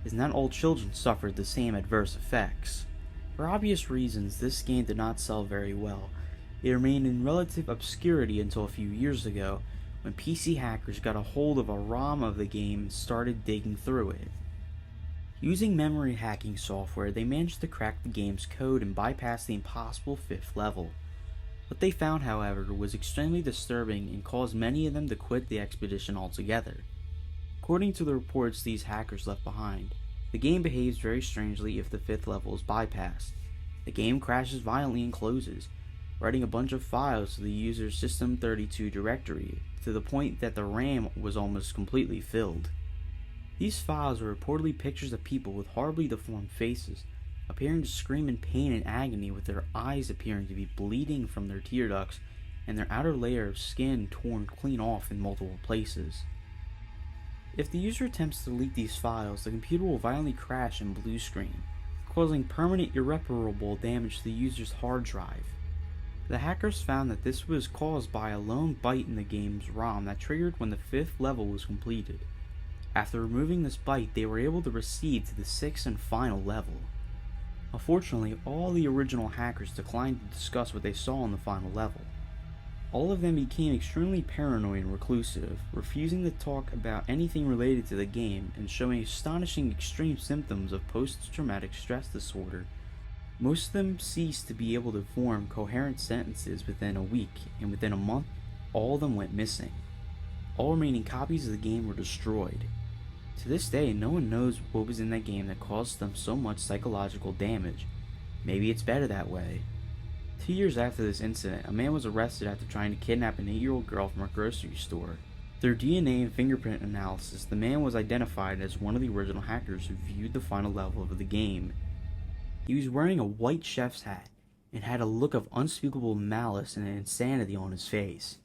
as not all children suffered the same adverse effects. For obvious reasons, this game did not sell very well. It remained in relative obscurity until a few years ago, when PC hackers got a hold of a ROM of the game and started digging through it. Using memory hacking software, they managed to crack the game's code and bypass the impossible 5th level. What they found, however, was extremely disturbing and caused many of them to quit the expedition altogether. According to the reports these hackers left behind, the game behaves very strangely if the 5th level is bypassed. The game crashes violently and closes, writing a bunch of files to the user's System32 directory, to the point that the RAM was almost completely filled. These files were reportedly pictures of people with horribly deformed faces, appearing to scream in pain and agony with their eyes appearing to be bleeding from their tear ducts and their outer layer of skin torn clean off in multiple places. If the user attempts to delete these files, the computer will violently crash and blue screen, causing permanent irreparable damage to the user's hard drive. The hackers found that this was caused by a lone byte in the game's ROM that triggered when the 5th level was completed. After removing this byte, they were able to proceed to the 6th and final level. Unfortunately, all the original hackers declined to discuss what they saw in the final level. All of them became extremely paranoid and reclusive, refusing to talk about anything related to the game and showing astonishing extreme symptoms of post-traumatic stress disorder. Most of them ceased to be able to form coherent sentences within a week, and within a month, all of them went missing. All remaining copies of the game were destroyed. To this day, no one knows what was in that game that caused them so much psychological damage. Maybe it's better that way. 2 years after this incident, a man was arrested after trying to kidnap an 8-year-old girl from a grocery store. Through DNA and fingerprint analysis, the man was identified as one of the original hackers who viewed the final level of the game. He was wearing a white chef's hat and had a look of unspeakable malice and insanity on his face.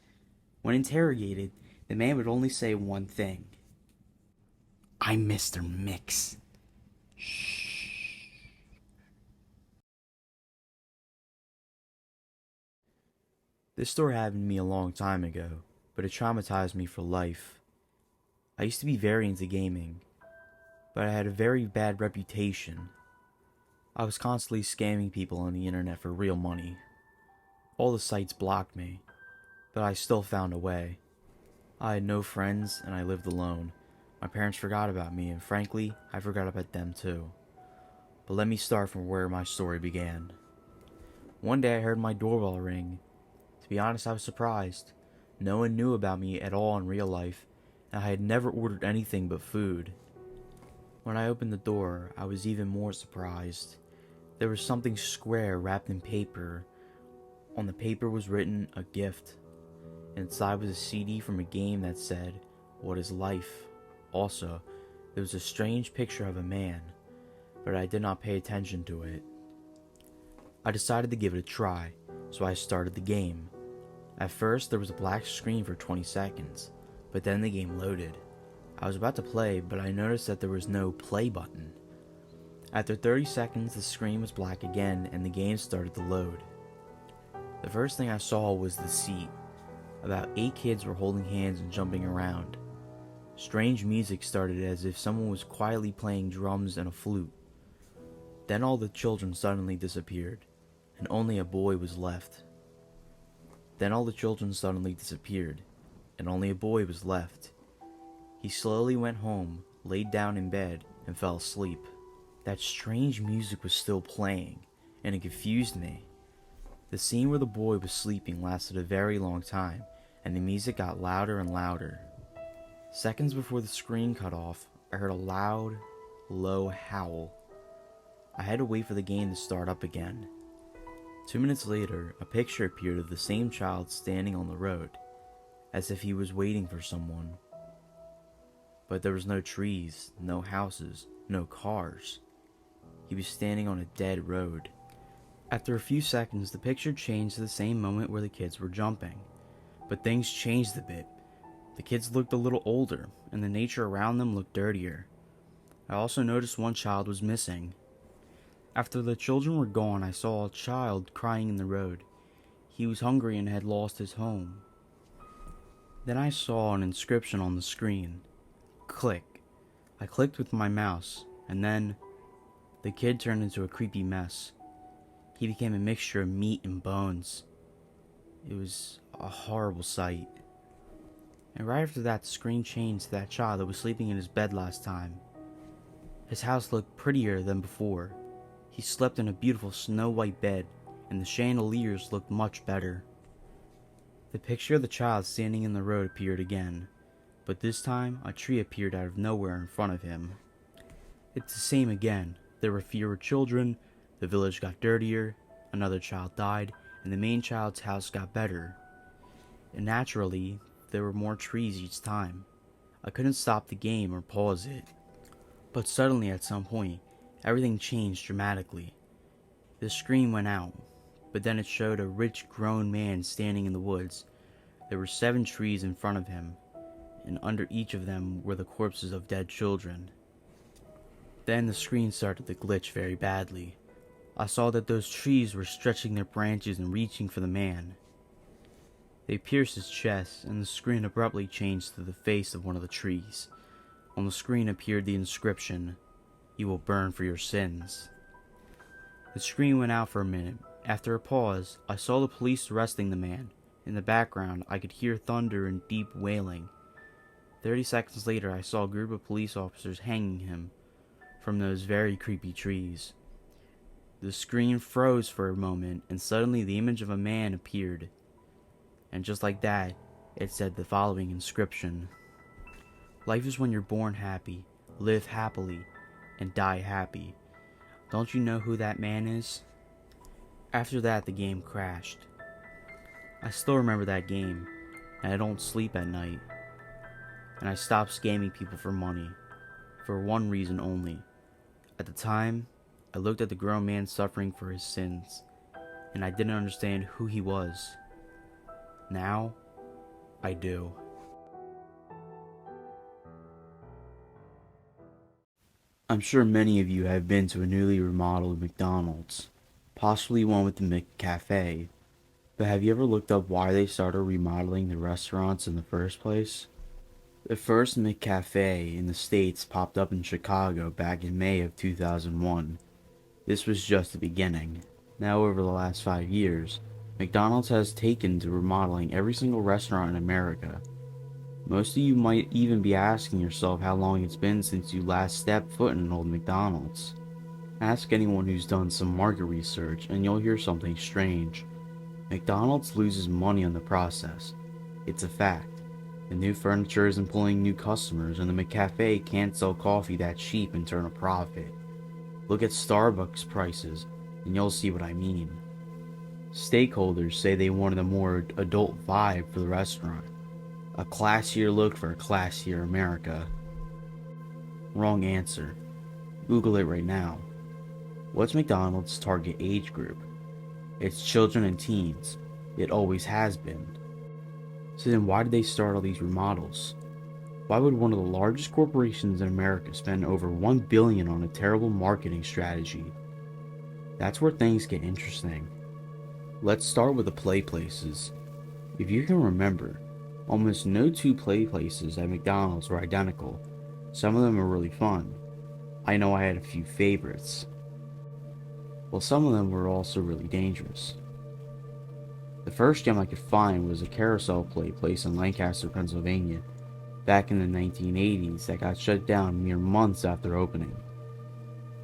When interrogated, the man would only say one thing: "I'm Mr. Mix." Shh. This story happened to me a long time ago, but it traumatized me for life. I used to be very into gaming, but I had a very bad reputation. I was constantly scamming people on the internet for real money. All the sites blocked me, but I still found a way. I had no friends and I lived alone. My parents forgot about me, and frankly, I forgot about them too. But let me start from where my story began. One day I heard my doorbell ring. To be honest, I was surprised. No one knew about me at all in real life, and I had never ordered anything but food. When I opened the door, I was even more surprised. There was something square wrapped in paper. On the paper was written a gift. Inside was a CD from a game that said, "What is life?" Also, there was a strange picture of a man, but I did not pay attention to it. I decided to give it a try, so I started the game. At first, there was a black screen for 20 seconds, but then the game loaded. I was about to play, but I noticed that there was no play button. After 30 seconds, the screen was black again, and the game started to load. The first thing I saw was the seat. About 8 kids were holding hands and jumping around. Strange music started as if someone was quietly playing drums and a flute. Then all the children suddenly disappeared, and only a boy was left. Then all the children suddenly disappeared, and only a boy was left. He slowly went home, laid down in bed, and fell asleep. That strange music was still playing, and it confused me. The scene where the boy was sleeping lasted a very long time, and the music got louder and louder. Seconds before the screen cut off, I heard a loud, low howl. I had to wait for the game to start up again. 2 minutes later, a picture appeared of the same child standing on the road, as if he was waiting for someone. But there was no trees, no houses, no cars. He was standing on a dead road. After a few seconds, the picture changed to the same moment where the kids were jumping. But things changed a bit. The kids looked a little older, and the nature around them looked dirtier. I also noticed one child was missing. After the children were gone, I saw a child crying in the road. He was hungry and had lost his home. Then I saw an inscription on the screen. Click. I clicked with my mouse, and then the kid turned into a creepy mess. He became a mixture of meat and bones. It was a horrible sight. And right after that, the screen changed to that child that was sleeping in his bed last time. His house looked prettier than before. He slept in a beautiful snow-white bed, and the chandeliers looked much better. The picture of the child standing in the road appeared again, but this time a tree appeared out of nowhere in front of him. It's the same again. There were fewer children, the village got dirtier, another child died, and the main child's house got better. And naturally, there were more trees each time. I couldn't stop the game or pause it. But suddenly at some point, everything changed dramatically. The screen went out, but then it showed a rich grown man standing in the woods. There were 7 trees in front of him, and under each of them were the corpses of dead children. Then the screen started to glitch very badly. I saw that those trees were stretching their branches and reaching for the man. They pierced his chest, and the screen abruptly changed to the face of one of the trees. On the screen appeared the inscription, "You will burn for your sins." The screen went out for a minute. After a pause, I saw the police arresting the man. In the background, I could hear thunder and deep wailing. 30 seconds later, I saw a group of police officers hanging him from those very creepy trees. The screen froze for a moment, and suddenly the image of a man appeared. And just like that, it said the following inscription: "Life is when you're born happy, live happily, and die happy. Don't you know who that man is?" After that, the game crashed. I still remember that game, and I don't sleep at night. And I stopped scamming people for money, for one reason only. At the time, I looked at the grown man suffering for his sins, and I didn't understand who he was. Now, I do. I'm sure many of you have been to a newly remodeled McDonald's, possibly one with the McCafe, but have you ever looked up why they started remodeling the restaurants in the first place? The first McCafe in the States popped up in Chicago back in May of 2001. This was just the beginning. Now over the last 5 years, McDonald's has taken to remodeling every single restaurant in America. Most of you might even be asking yourself how long it's been since you last stepped foot in an old McDonald's. Ask anyone who's done some market research and you'll hear something strange. McDonald's loses money on the process. It's a fact. The new furniture isn't pulling new customers, and the McCafe can't sell coffee that cheap and turn a profit. Look at Starbucks prices. and you'll see what I mean. Stakeholders say they wanted a more adult vibe for the restaurant, a classier look for a classier America. Wrong answer. Google it right now. What's McDonald's target age group? It's children and teens. It always has been. So then why did they start all these remodels? Why would one of the largest corporations in America spend over $1 billion on a terrible marketing strategy? That's where things get interesting. Let's start with the play places. If you can remember, almost no two play places at McDonald's were identical. Some of them are really fun. I know I had a few favorites. Well, some of them were also really dangerous. The first gem I could find was a carousel play place in Lancaster, Pennsylvania, back in the 1980s that got shut down mere months after opening.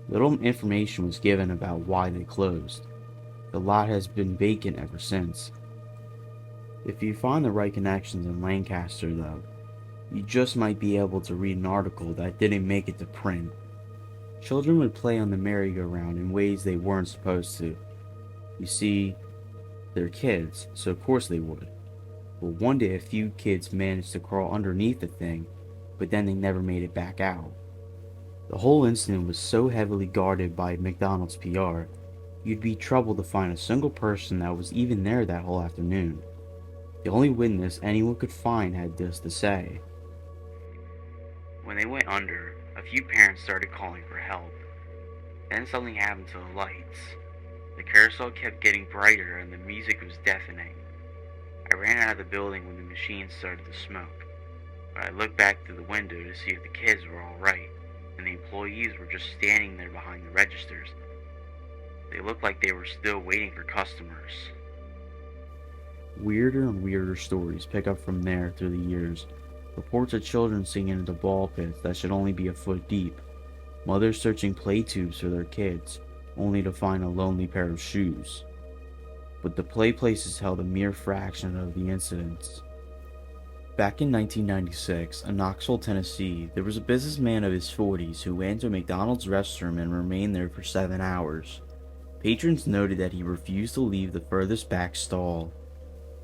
Little information was given about why they closed. The lot has been vacant ever since. If you find the right connections in Lancaster, though, you just might be able to read an article that didn't make it to print. Children would play on the merry-go-round in ways they weren't supposed to. You see, they're kids, so of course they would. But one day a few kids managed to crawl underneath the thing, but then they never made it back out. The whole incident was so heavily guarded by McDonald's PR, you'd be troubled to find a single person that was even there that whole afternoon. The only witness anyone could find had this to say. When they went under, a few parents started calling for help. Then something happened to the lights. The carousel kept getting brighter and the music was deafening. I ran out of the building when the machine started to smoke, but I looked back through the window to see if the kids were alright, and the employees were just standing there behind the registers. They looked like they were still waiting for customers. Weirder and weirder stories pick up from there through the years. Reports of children singing into ball pits that should only be a foot deep. Mothers searching play tubes for their kids, only to find a lonely pair of shoes. But the play places held a mere fraction of the incidents. Back in 1996, in Knoxville, Tennessee, there was a businessman of his 40s who went to a McDonald's restroom and remained there for 7 hours. Patrons noted that he refused to leave the furthest back stall.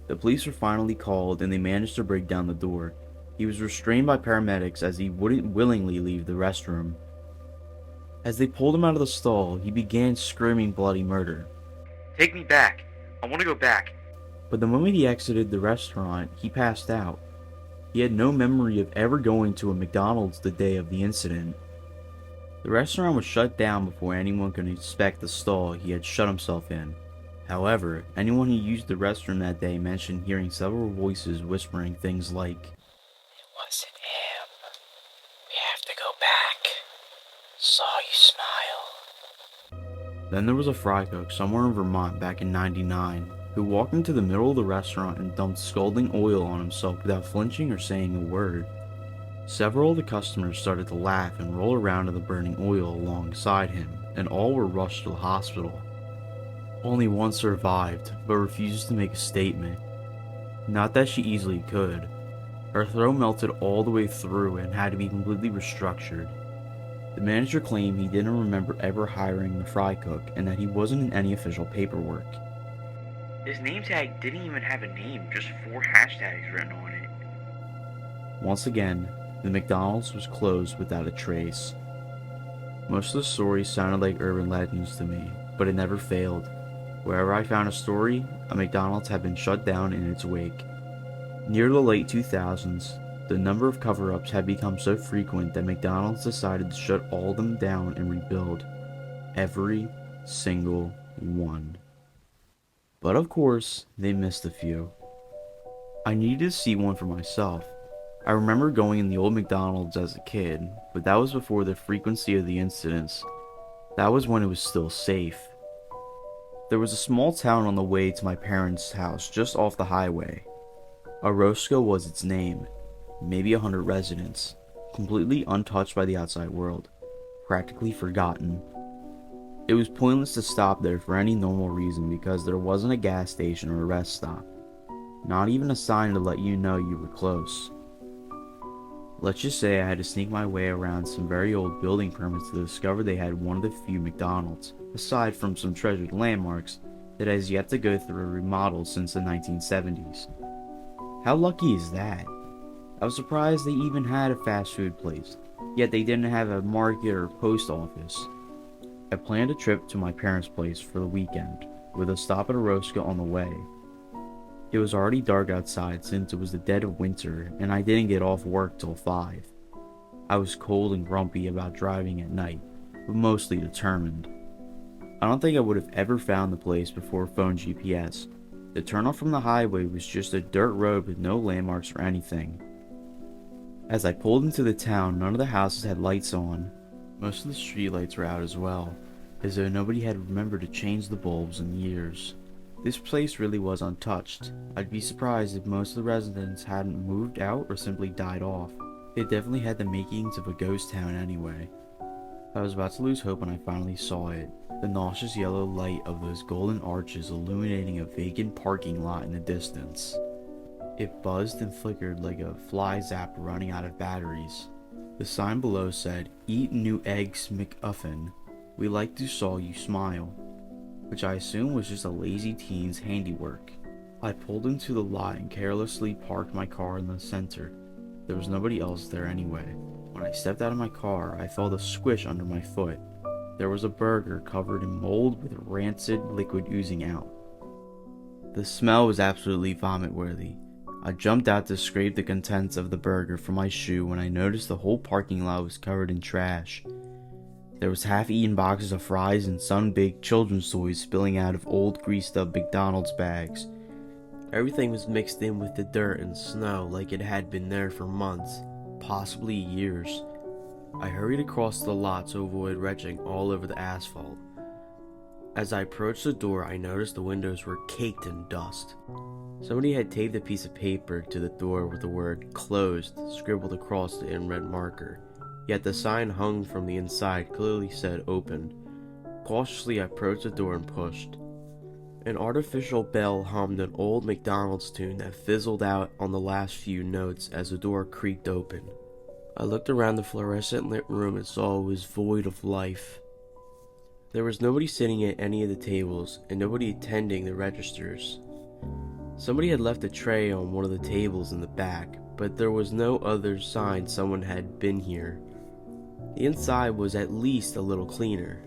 The police were finally called and they managed to break down the door. He was restrained by paramedics as he wouldn't willingly leave the restroom. As they pulled him out of the stall, he began screaming bloody murder. "Take me back! I want to go back!" But the moment he exited the restaurant, he passed out. He had no memory of ever going to a McDonald's the day of the incident. The restaurant was shut down before anyone could inspect the stall he had shut himself in. However, anyone who used the restroom that day mentioned hearing several voices whispering things like, "It wasn't him. We have to go back. Saw you smile." Then there was a fry cook somewhere in Vermont back in '99 who walked into the middle of the restaurant and dumped scalding oil on himself without flinching or saying a word. Several of the customers started to laugh and roll around in the burning oil alongside him, and all were rushed to the hospital. Only one survived, but refused to make a statement. Not that she easily could. Her throat melted all the way through and had to be completely restructured. The manager claimed he didn't remember ever hiring the fry cook and that he wasn't in any official paperwork. His name tag didn't even have a name, just 4 hashtags written on it. Once again, the McDonald's was closed without a trace. Most of the stories sounded like urban legends to me, but it never failed. Wherever I found a story, a McDonald's had been shut down in its wake. Near the late 2000s, the number of cover-ups had become so frequent that McDonald's decided to shut all of them down and rebuild. Every single one. But of course, they missed a few. I needed to see one for myself. I remember going in the old McDonald's as a kid, but that was before the frequency of the incidents. That was when it was still safe. There was a small town on the way to my parents' house just off the highway. Orozco was its name, maybe 100 residents, completely untouched by the outside world, practically forgotten. It was pointless to stop there for any normal reason because there wasn't a gas station or a rest stop, not even a sign to let you know you were close. Let's just say I had to sneak my way around some very old building permits to discover they had one of the few McDonald's, aside from some treasured landmarks, that has yet to go through a remodel since the 1970s. How lucky is that? I was surprised they even had a fast food place, yet they didn't have a market or post office. I planned a trip to my parents' place for the weekend, with a stop at Orozco on the way. It was already dark outside since it was the dead of winter and I didn't get off work till 5. I was cold and grumpy about driving at night, but mostly determined. I don't think I would have ever found the place before phone GPS. The turnoff from the highway was just a dirt road with no landmarks or anything. As I pulled into the town, none of the houses had lights on. Most of the streetlights were out as well, as though nobody had remembered to change the bulbs in years. This place really was untouched. I'd be surprised if most of the residents hadn't moved out or simply died off. It definitely had the makings of a ghost town anyway. I was about to lose hope when I finally saw it. The nauseous yellow light of those golden arches illuminating a vacant parking lot in the distance. It buzzed and flickered like a fly zap running out of batteries. The sign below said, "Eat new eggs McUffin. We like to saw you smile," which I assumed was just a lazy teen's handiwork. I pulled into the lot and carelessly parked my car in the center. There was nobody else there anyway. When I stepped out of my car, I felt a squish under my foot. There was a burger covered in mold with rancid liquid oozing out. The smell was absolutely vomit-worthy. I jumped out to scrape the contents of the burger from my shoe when I noticed the whole parking lot was covered in trash. There was half-eaten boxes of fries and sun-baked children's toys spilling out of old greased-up McDonald's bags. Everything was mixed in with the dirt and snow like it had been there for months, possibly years. I hurried across the lot to avoid retching all over the asphalt. As I approached the door, I noticed the windows were caked in dust. Somebody had taped a piece of paper to the door with the word "closed" scribbled across it in red marker. Yet the sign hung from the inside clearly said "open." Cautiously I approached the door and pushed. An artificial bell hummed an old McDonald's tune that fizzled out on the last few notes as the door creaked open. I looked around the fluorescent lit room and saw it was void of life. There was nobody sitting at any of the tables and nobody attending the registers. Somebody had left a tray on one of the tables in the back, but there was no other sign someone had been here. The inside was at least a little cleaner.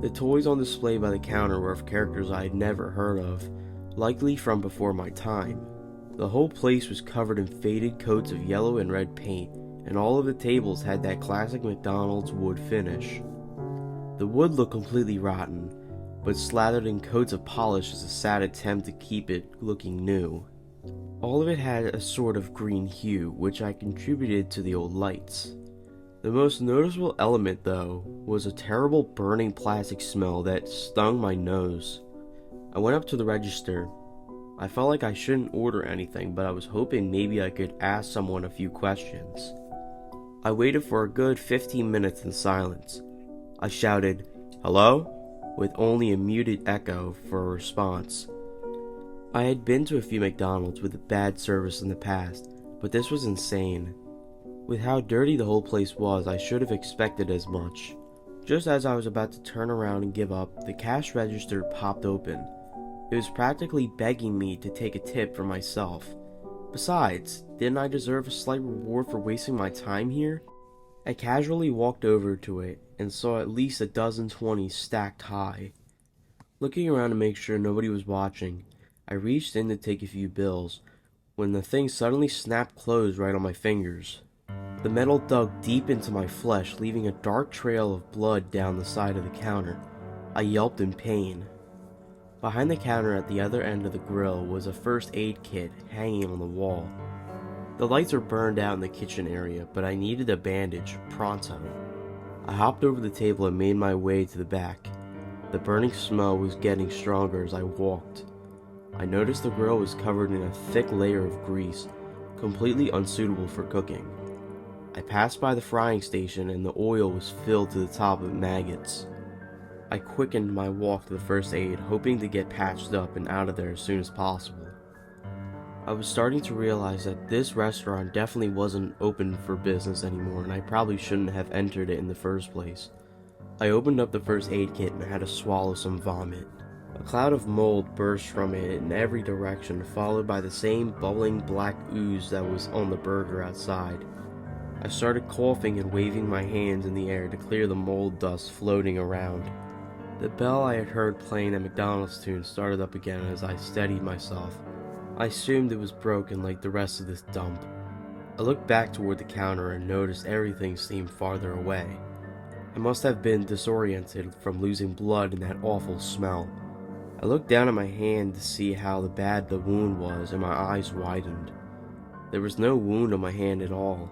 The toys on display by the counter were of characters I had never heard of, likely from before my time. The whole place was covered in faded coats of yellow and red paint, and all of the tables had that classic McDonald's wood finish. The wood looked completely rotten, but slathered in coats of polish as a sad attempt to keep it looking new. All of it had a sort of green hue, which I contributed to the old lights. The most noticeable element, though, was a terrible burning plastic smell that stung my nose. I went up to the register. I felt like I shouldn't order anything, but I was hoping maybe I could ask someone a few questions. I waited for a good 15 minutes in silence. I shouted, "Hello?" with only a muted echo for a response. I had been to a few McDonald's with bad service in the past, but this was insane. With how dirty the whole place was, I should have expected as much. Just as I was about to turn around and give up, the cash register popped open. It was practically begging me to take a tip for myself. Besides, didn't I deserve a slight reward for wasting my time here? I casually walked over to it and saw at least a dozen 20s stacked high. Looking around to make sure nobody was watching, I reached in to take a few bills, when the thing suddenly snapped closed right on my fingers. The metal dug deep into my flesh, leaving a dark trail of blood down the side of the counter. I yelped in pain. Behind the counter at the other end of the grill was a first aid kit hanging on the wall. The lights were burned out in the kitchen area, but I needed a bandage, pronto. I hopped over the table and made my way to the back. The burning smell was getting stronger as I walked. I noticed the grill was covered in a thick layer of grease, completely unsuitable for cooking. I passed by the frying station and the oil was filled to the top with maggots. I quickened my walk to the first aid, hoping to get patched up and out of there as soon as possible. I was starting to realize that this restaurant definitely wasn't open for business anymore, and I probably shouldn't have entered it in the first place. I opened up the first aid kit and had to swallow some vomit. A cloud of mold burst from it in every direction, followed by the same bubbling black ooze that was on the burger outside. I started coughing and waving my hands in the air to clear the mold dust floating around. The bell I had heard playing a McDonald's tune started up again as I steadied myself. I assumed it was broken like the rest of this dump. I looked back toward the counter and noticed everything seemed farther away. I must have been disoriented from losing blood and that awful smell. I looked down at my hand to see how bad the wound was, and my eyes widened. There was no wound on my hand at all.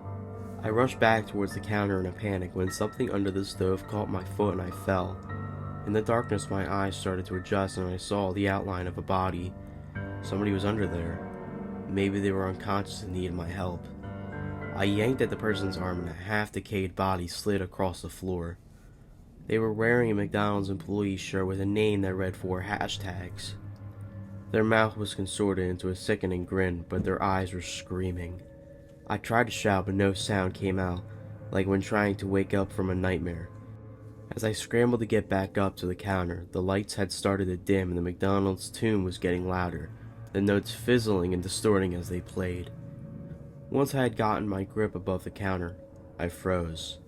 I rushed back towards the counter in a panic when something under the stove caught my foot and I fell. In the darkness, my eyes started to adjust and I saw the outline of a body. Somebody was under there. Maybe they were unconscious and needed my help. I yanked at the person's arm and a half-decayed body slid across the floor. They were wearing a McDonald's employee shirt with a name that read 4 hashtags. Their mouth was contorted into a sickening grin, but their eyes were screaming. I tried to shout, but no sound came out, like when trying to wake up from a nightmare. As I scrambled to get back up to the counter, the lights had started to dim and the McDonald's tune was getting louder, the notes fizzling and distorting as they played. Once I had gotten my grip above the counter, I froze.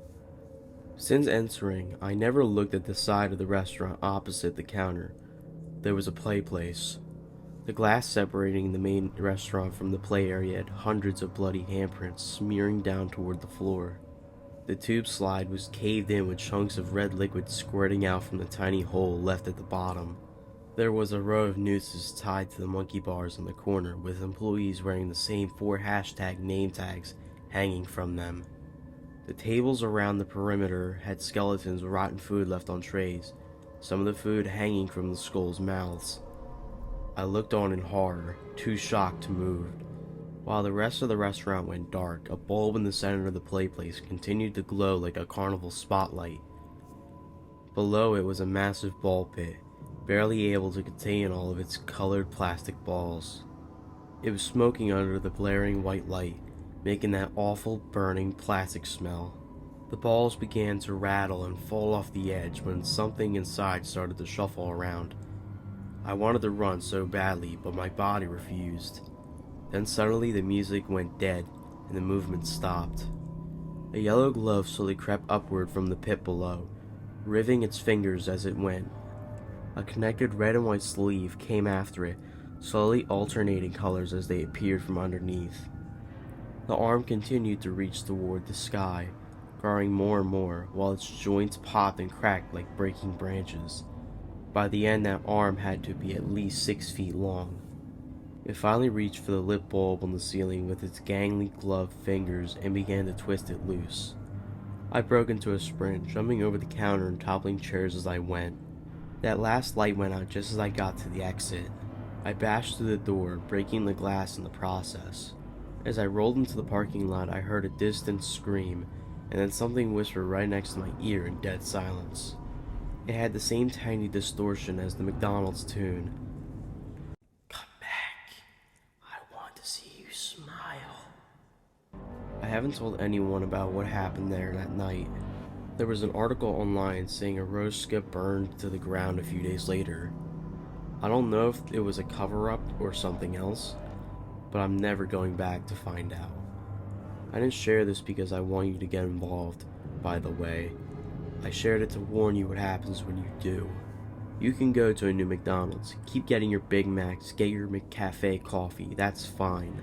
Since entering, I never looked at the side of the restaurant opposite the counter. There was a play place. The glass separating the main restaurant from the play area had hundreds of bloody handprints smearing down toward the floor. The tube slide was caved in with chunks of red liquid squirting out from the tiny hole left at the bottom. There was a row of nooses tied to the monkey bars in the corner, with employees wearing the same 4 hashtag name tags hanging from them. The tables around the perimeter had skeletons with rotten food left on trays, some of the food hanging from the skulls' mouths. I looked on in horror, too shocked to move. While the rest of the restaurant went dark, a bulb in the center of the play place continued to glow like a carnival spotlight. Below it was a massive ball pit, barely able to contain all of its colored plastic balls. It was smoking under the blaring white light, making that awful burning plastic smell. The balls began to rattle and fall off the edge when something inside started to shuffle around. I wanted to run so badly, but my body refused. Then suddenly the music went dead and the movement stopped. A yellow glove slowly crept upward from the pit below, riving its fingers as it went. A connected red and white sleeve came after it, slowly alternating colors as they appeared from underneath. The arm continued to reach toward the sky, growing more and more, while its joints popped and cracked like breaking branches. By the end, that arm had to be at least 6 feet long. It finally reached for the lit bulb on the ceiling with its gangly gloved fingers and began to twist it loose. I broke into a sprint, jumping over the counter and toppling chairs as I went. That last light went out just as I got to the exit. I bashed through the door, breaking the glass in the process. As I rolled into the parking lot, I heard a distant scream, and then something whispered right next to my ear in dead silence. It had the same tiny distortion as the McDonald's tune. "Come back. I want to see you smile." I haven't told anyone about what happened there that night. There was an article online saying a roast skip burned to the ground a few days later. I don't know if it was a cover-up or something else, but I'm never going back to find out. I didn't share this because I want you to get involved, by the way. I shared it to warn you what happens when you do. You can go to a new McDonald's, keep getting your Big Macs, get your McCafe coffee, that's fine.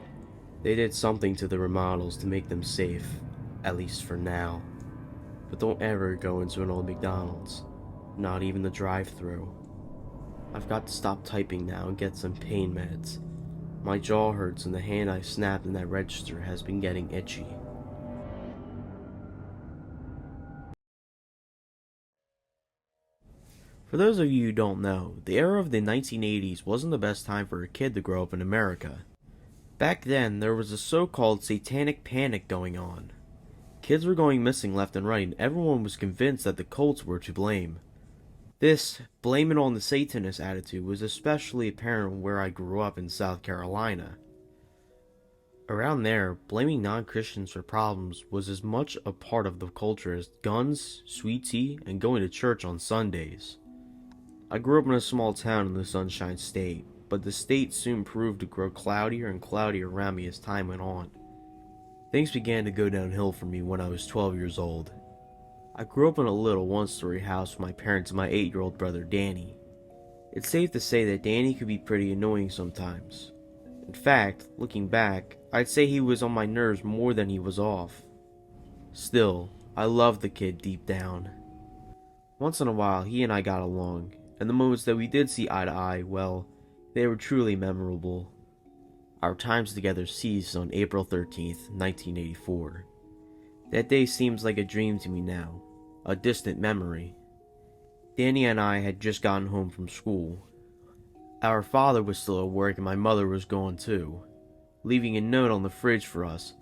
They did something to the remodels to make them safe, at least for now. But don't ever go into an old McDonald's, not even the drive-thru. I've got to stop typing now and get some pain meds. My jaw hurts and the hand I snapped in that register has been getting itchy. For those of you who don't know, the era of the 1980s wasn't the best time for a kid to grow up in America. Back then, there was a so-called satanic panic going on. Kids were going missing left and right, and everyone was convinced that the cults were to blame. This blame it on the Satanist attitude was especially apparent where I grew up in South Carolina. Around there, blaming non-Christians for problems was as much a part of the culture as guns, sweet tea, and going to church on Sundays. I grew up in a small town in the Sunshine State, but the state soon proved to grow cloudier and cloudier around me as time went on. Things began to go downhill for me when I was 12 years old. I grew up in a little one-story house with my parents and my 8-year-old brother Danny. It's safe to say that Danny could be pretty annoying sometimes. In fact, looking back, I'd say he was on my nerves more than he was off. Still, I loved the kid deep down. Once in a while, he and I got along, and the moments that we did see eye to eye, well, they were truly memorable. Our times together ceased on April 13th, 1984. That day seems like a dream to me now, a distant memory. Danny and I had just gotten home from school. Our father was still at work and my mother was gone too, leaving a note on the fridge for us.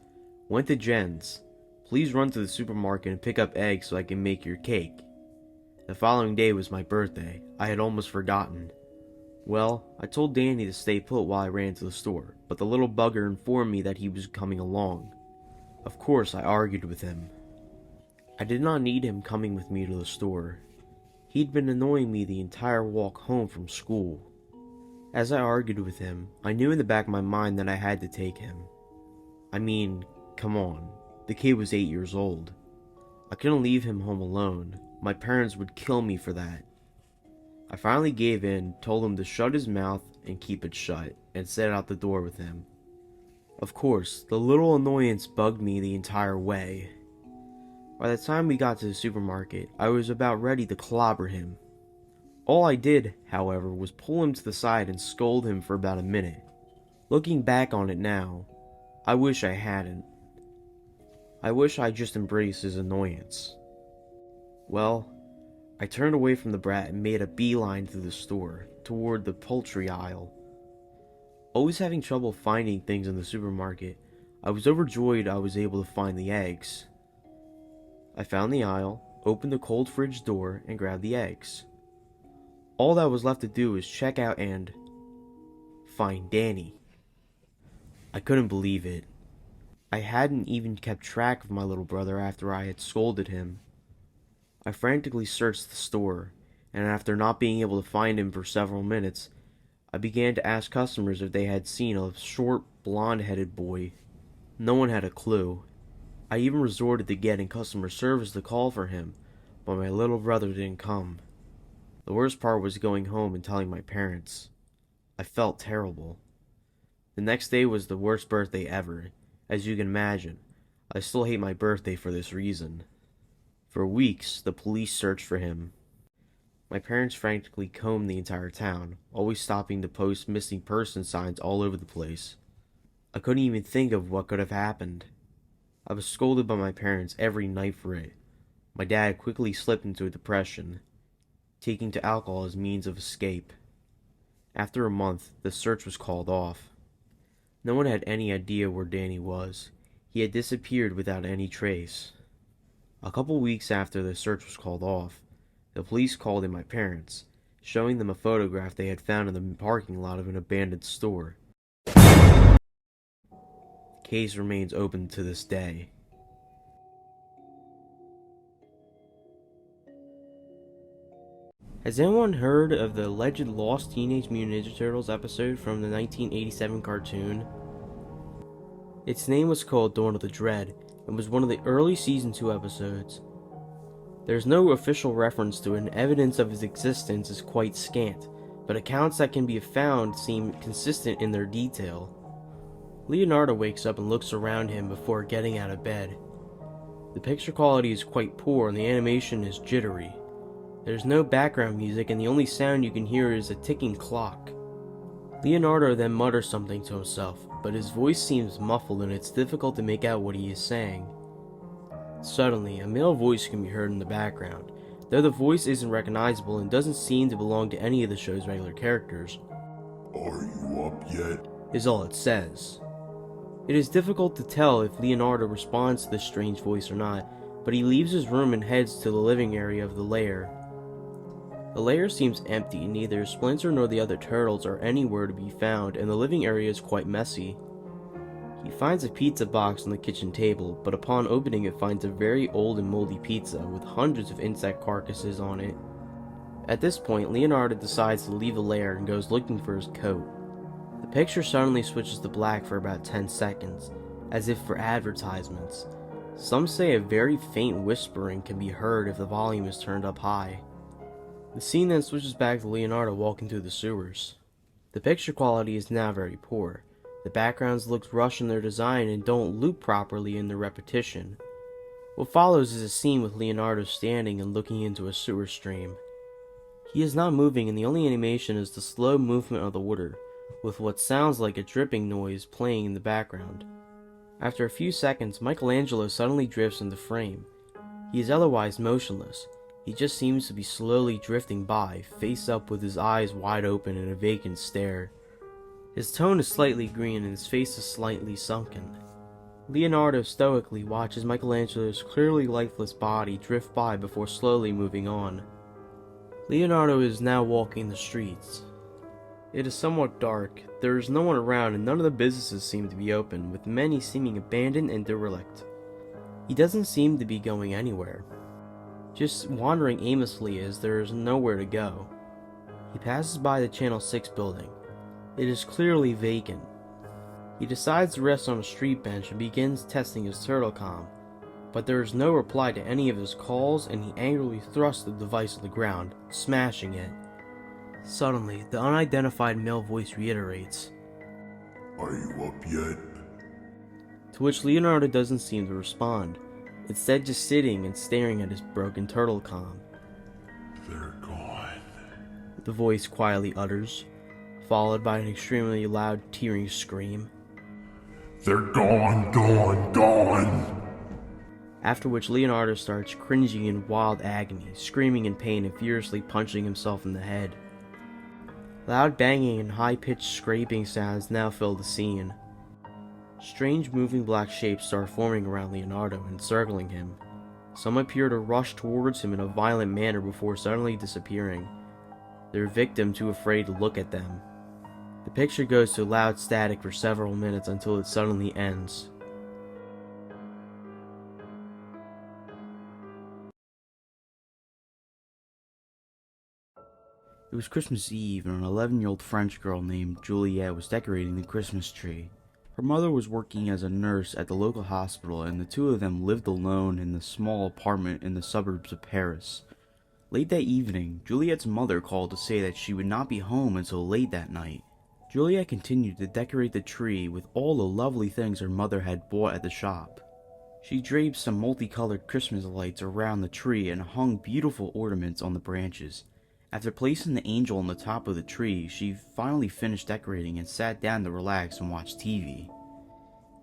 Went to Jen's. Please run to the supermarket and pick up eggs so I can make your cake. The following day was my birthday. I had almost forgotten. Well, I told Danny to stay put while I ran to the store, but the little bugger informed me that he was coming along. Of course, I argued with him. I did not need him coming with me to the store. He'd been annoying me the entire walk home from school. As I argued with him, I knew in the back of my mind that I had to take him. I mean, come on, the kid was 8 years old. I couldn't leave him home alone. My parents would kill me for that. I finally gave in, told him to shut his mouth and keep it shut, and set out the door with him. Of course, the little annoyance bugged me the entire way. By the time we got to the supermarket, I was about ready to clobber him. All I did, however, was pull him to the side and scold him for about a minute. Looking back on it now, I wish I hadn't. I wish I just embraced his annoyance. Well, I turned away from the brat and made a beeline through the store, toward the poultry aisle. Always having trouble finding things in the supermarket, I was overjoyed I was able to find the eggs. I found the aisle, opened the cold fridge door, and grabbed the eggs. All that was left to do was check out and find Danny. I couldn't believe it. I hadn't even kept track of my little brother after I had scolded him. I frantically searched the store, and after not being able to find him for several minutes, I began to ask customers if they had seen a short, blonde-headed boy. No one had a clue. I even resorted to getting customer service to call for him, but my little brother didn't come. The worst part was going home and telling my parents. I felt terrible. The next day was the worst birthday ever. As you can imagine, I still hate my birthday for this reason. For weeks, the police searched for him. My parents frantically combed the entire town, always stopping to post missing person signs all over the place. I couldn't even think of what could have happened. I was scolded by my parents every night for it. My dad quickly slipped into a depression, taking to alcohol as means of escape. After a month, the search was called off. No one had any idea where Danny was. He had disappeared without any trace. A couple weeks after the search was called off, the police called in my parents, showing them a photograph they had found in the parking lot of an abandoned store. The case remains open to this day. Has anyone heard of the alleged lost Teenage Mutant Ninja Turtles episode from the 1987 cartoon? Its name was called Dawn of the Dread, and was one of the early Season 2 episodes. There is no official reference to it, and evidence of its existence is quite scant, but accounts that can be found seem consistent in their detail. Leonardo wakes up and looks around him before getting out of bed. The picture quality is quite poor and the animation is jittery. There's no background music and the only sound you can hear is a ticking clock. Leonardo then mutters something to himself, but his voice seems muffled and it's difficult to make out what he is saying. Suddenly, a male voice can be heard in the background, though the voice isn't recognizable and doesn't seem to belong to any of the show's regular characters. Are you up yet? Is all it says. It is difficult to tell if Leonardo responds to this strange voice or not, but he leaves his room and heads to the living area of the lair. The lair seems empty, neither Splinter nor the other turtles are anywhere to be found, and the living area is quite messy. He finds a pizza box on the kitchen table, but upon opening it finds a very old and moldy pizza with hundreds of insect carcasses on it. At this point, Leonardo decides to leave the lair and goes looking for his coat. The picture suddenly switches to black for about 10 seconds, as if for advertisements. Some say a very faint whispering can be heard if the volume is turned up high. The scene then switches back to Leonardo walking through the sewers. The picture quality is now very poor. The backgrounds look rushed in their design and don't loop properly in their repetition. What follows is a scene with Leonardo standing and looking into a sewer stream. He is not moving, and the only animation is the slow movement of the water, with what sounds like a dripping noise playing in the background. After a few seconds, Michelangelo suddenly drifts into frame. He is otherwise motionless. He just seems to be slowly drifting by, face up with his eyes wide open in a vacant stare. His tone is slightly green and his face is slightly sunken. Leonardo stoically watches Michelangelo's clearly lifeless body drift by before slowly moving on. Leonardo is now walking the streets. It is somewhat dark, there is no one around, and none of the businesses seem to be open, with many seeming abandoned and derelict. He doesn't seem to be going anywhere, just wandering aimlessly as there is nowhere to go. He passes by the Channel 6 building. It is clearly vacant. He decides to rest on a street bench and begins testing his turtlecom, but there is no reply to any of his calls, and he angrily thrusts the device to the ground, smashing it. Suddenly, the unidentified male voice reiterates, Are you up yet? to which Leonardo doesn't seem to respond, instead just sitting and staring at his broken turtlecom. They're gone. The voice quietly utters, followed by an extremely loud tearing scream. They're gone, gone, gone. After which Leonardo starts cringing in wild agony, screaming in pain and furiously punching himself in the head. Loud banging and high-pitched scraping sounds now fill the scene. Strange moving black shapes start forming around Leonardo and circling him. Some appear to rush towards him in a violent manner before suddenly disappearing, their victim too afraid to look at them. The picture goes to loud static for several minutes until it suddenly ends. It was Christmas Eve, and an 11-year-old French girl named Juliette was decorating the Christmas tree. Her mother was working as a nurse at the local hospital, and the two of them lived alone in the small apartment in the suburbs of Paris. Late that evening, Juliette's mother called to say that she would not be home until late that night. Juliette continued to decorate the tree with all the lovely things her mother had bought at the shop. She draped some multicolored Christmas lights around the tree and hung beautiful ornaments on the branches. After placing the angel on the top of the tree, she finally finished decorating and sat down to relax and watch TV.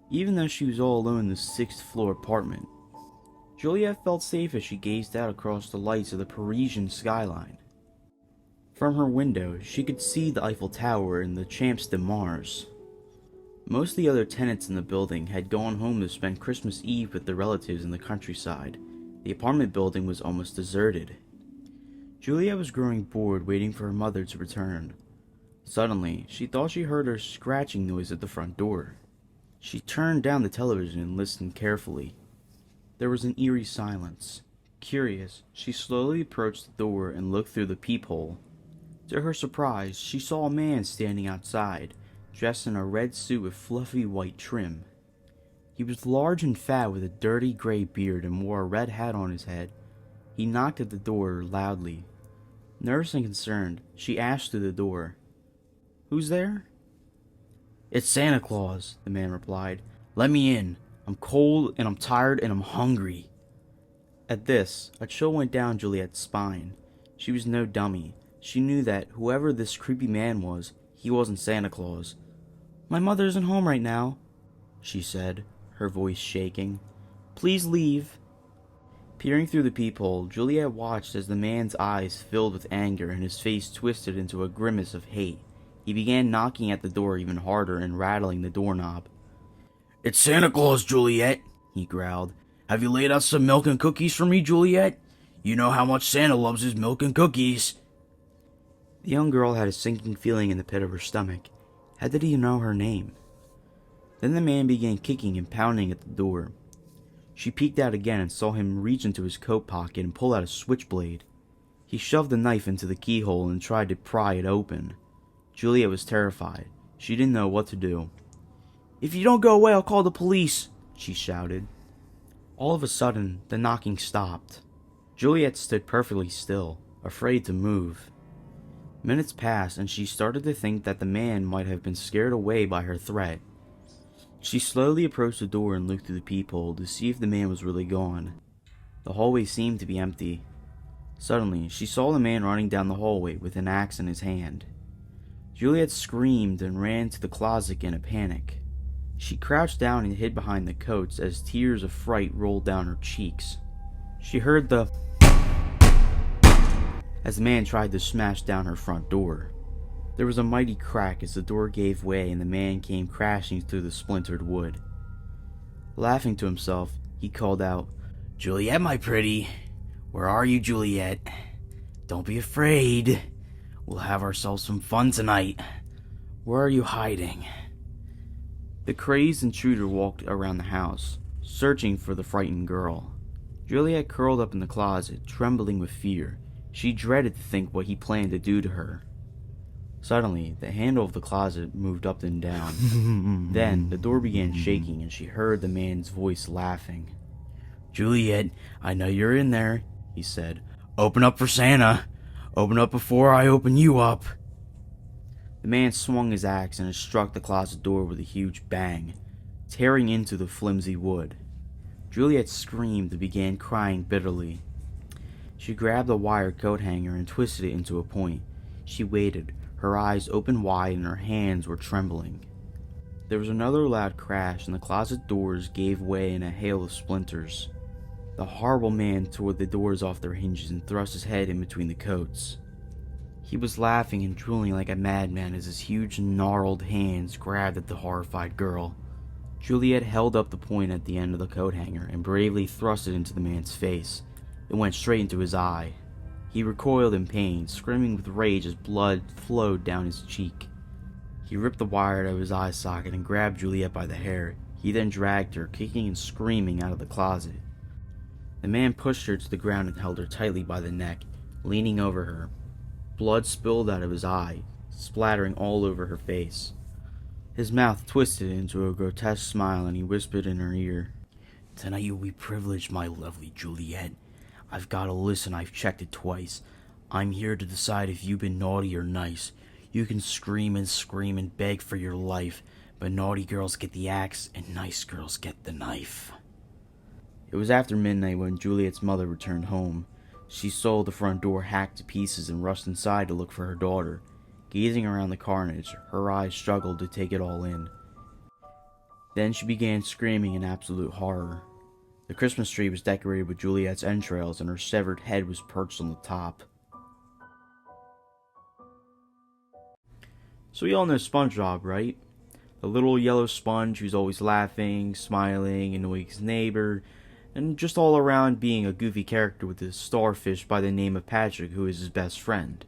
Even though she was all alone in the 6th floor apartment, Juliette felt safe as she gazed out across the lights of the Parisian skyline. From her window, she could see the Eiffel Tower and the Champs de Mars. Most of the other tenants in the building had gone home to spend Christmas Eve with their relatives in the countryside. The apartment building was almost deserted. Juliette was growing bored, waiting for her mother to return. Suddenly, she thought she heard a scratching noise at the front door. She turned down the television and listened carefully. There was an eerie silence. Curious, she slowly approached the door and looked through the peephole. To her surprise, she saw a man standing outside, dressed in a red suit with fluffy white trim. He was large and fat with a dirty gray beard and wore a red hat on his head. He knocked at the door loudly. Nervous and concerned, she asked through the door, "Who's there?" "It's Santa Claus," the man replied. "Let me in. I'm cold and I'm tired and I'm hungry." At this, a chill went down Juliette's spine. She was no dummy. She knew that whoever this creepy man was, he wasn't Santa Claus. "My mother isn't home right now," she said, her voice shaking. "Please leave." Peering through the peephole, Juliette watched as the man's eyes filled with anger and his face twisted into a grimace of hate. He began knocking at the door even harder and rattling the doorknob. "It's Santa Claus, Juliette," he growled. "Have you laid out some milk and cookies for me, Juliette? You know how much Santa loves his milk and cookies." The young girl had a sinking feeling in the pit of her stomach. How did he know her name? Then the man began kicking and pounding at the door. She peeked out again and saw him reach into his coat pocket and pull out a switchblade. He shoved the knife into the keyhole and tried to pry it open. Juliet was terrified. She didn't know what to do. "If you don't go away, I'll call the police," she shouted. All of a sudden, the knocking stopped. Juliet stood perfectly still, afraid to move. Minutes passed and she started to think that the man might have been scared away by her threat. She slowly approached the door and looked through the peephole to see if the man was really gone. The hallway seemed to be empty. Suddenly, she saw the man running down the hallway with an axe in his hand. Juliet screamed and ran to the closet in a panic. She crouched down and hid behind the coats as tears of fright rolled down her cheeks. She heard the as the man tried to smash down her front door. There was a mighty crack as the door gave way and the man came crashing through the splintered wood. Laughing to himself, he called out, "Juliet, my pretty. Where are you, Juliet? Don't be afraid. We'll have ourselves some fun tonight. Where are you hiding?" The crazed intruder walked around the house, searching for the frightened girl. Juliet curled up in the closet, trembling with fear. She dreaded to think what he planned to do to her. Suddenly, the handle of the closet moved up and down. Then, the door began shaking and she heard the man's voice laughing. "Juliet, I know you're in there," he said. "Open up for Santa. Open up before I open you up." The man swung his axe and struck the closet door with a huge bang, tearing into the flimsy wood. Juliet screamed and began crying bitterly. She grabbed a wire coat hanger and twisted it into a point. She waited, her eyes open wide and her hands were trembling. There was another loud crash and the closet doors gave way in a hail of splinters. The horrible man tore the doors off their hinges and thrust his head in between the coats. He was laughing and drooling like a madman as his huge gnarled hands grabbed at the horrified girl. Juliet held up the point at the end of the coat hanger and bravely thrust it into the man's face. It went straight into his eye. He recoiled in pain, screaming with rage as blood flowed down his cheek. He ripped the wire out of his eye socket and grabbed Juliet by the hair. He then dragged her, kicking and screaming, out of the closet. The man pushed her to the ground and held her tightly by the neck, leaning over her. Blood spilled out of his eye, splattering all over her face. His mouth twisted into a grotesque smile and he whispered in her ear, "Tonight you'll be privileged, my lovely Juliet. I've got a list and I've checked it twice. I'm here to decide if you've been naughty or nice. You can scream and beg for your life, but naughty girls get the axe and nice girls get the knife." It was after midnight when Juliet's mother returned home. She saw the front door hacked to pieces and rushed inside to look for her daughter. Gazing around the carnage, her eyes struggled to take it all in. Then she began screaming in absolute horror. The Christmas tree was decorated with Juliet's entrails and her severed head was perched on the top. So you all know SpongeBob, right? The little yellow sponge who's always laughing, smiling, annoying his neighbor, and just all around being a goofy character with a starfish by the name of Patrick who is his best friend.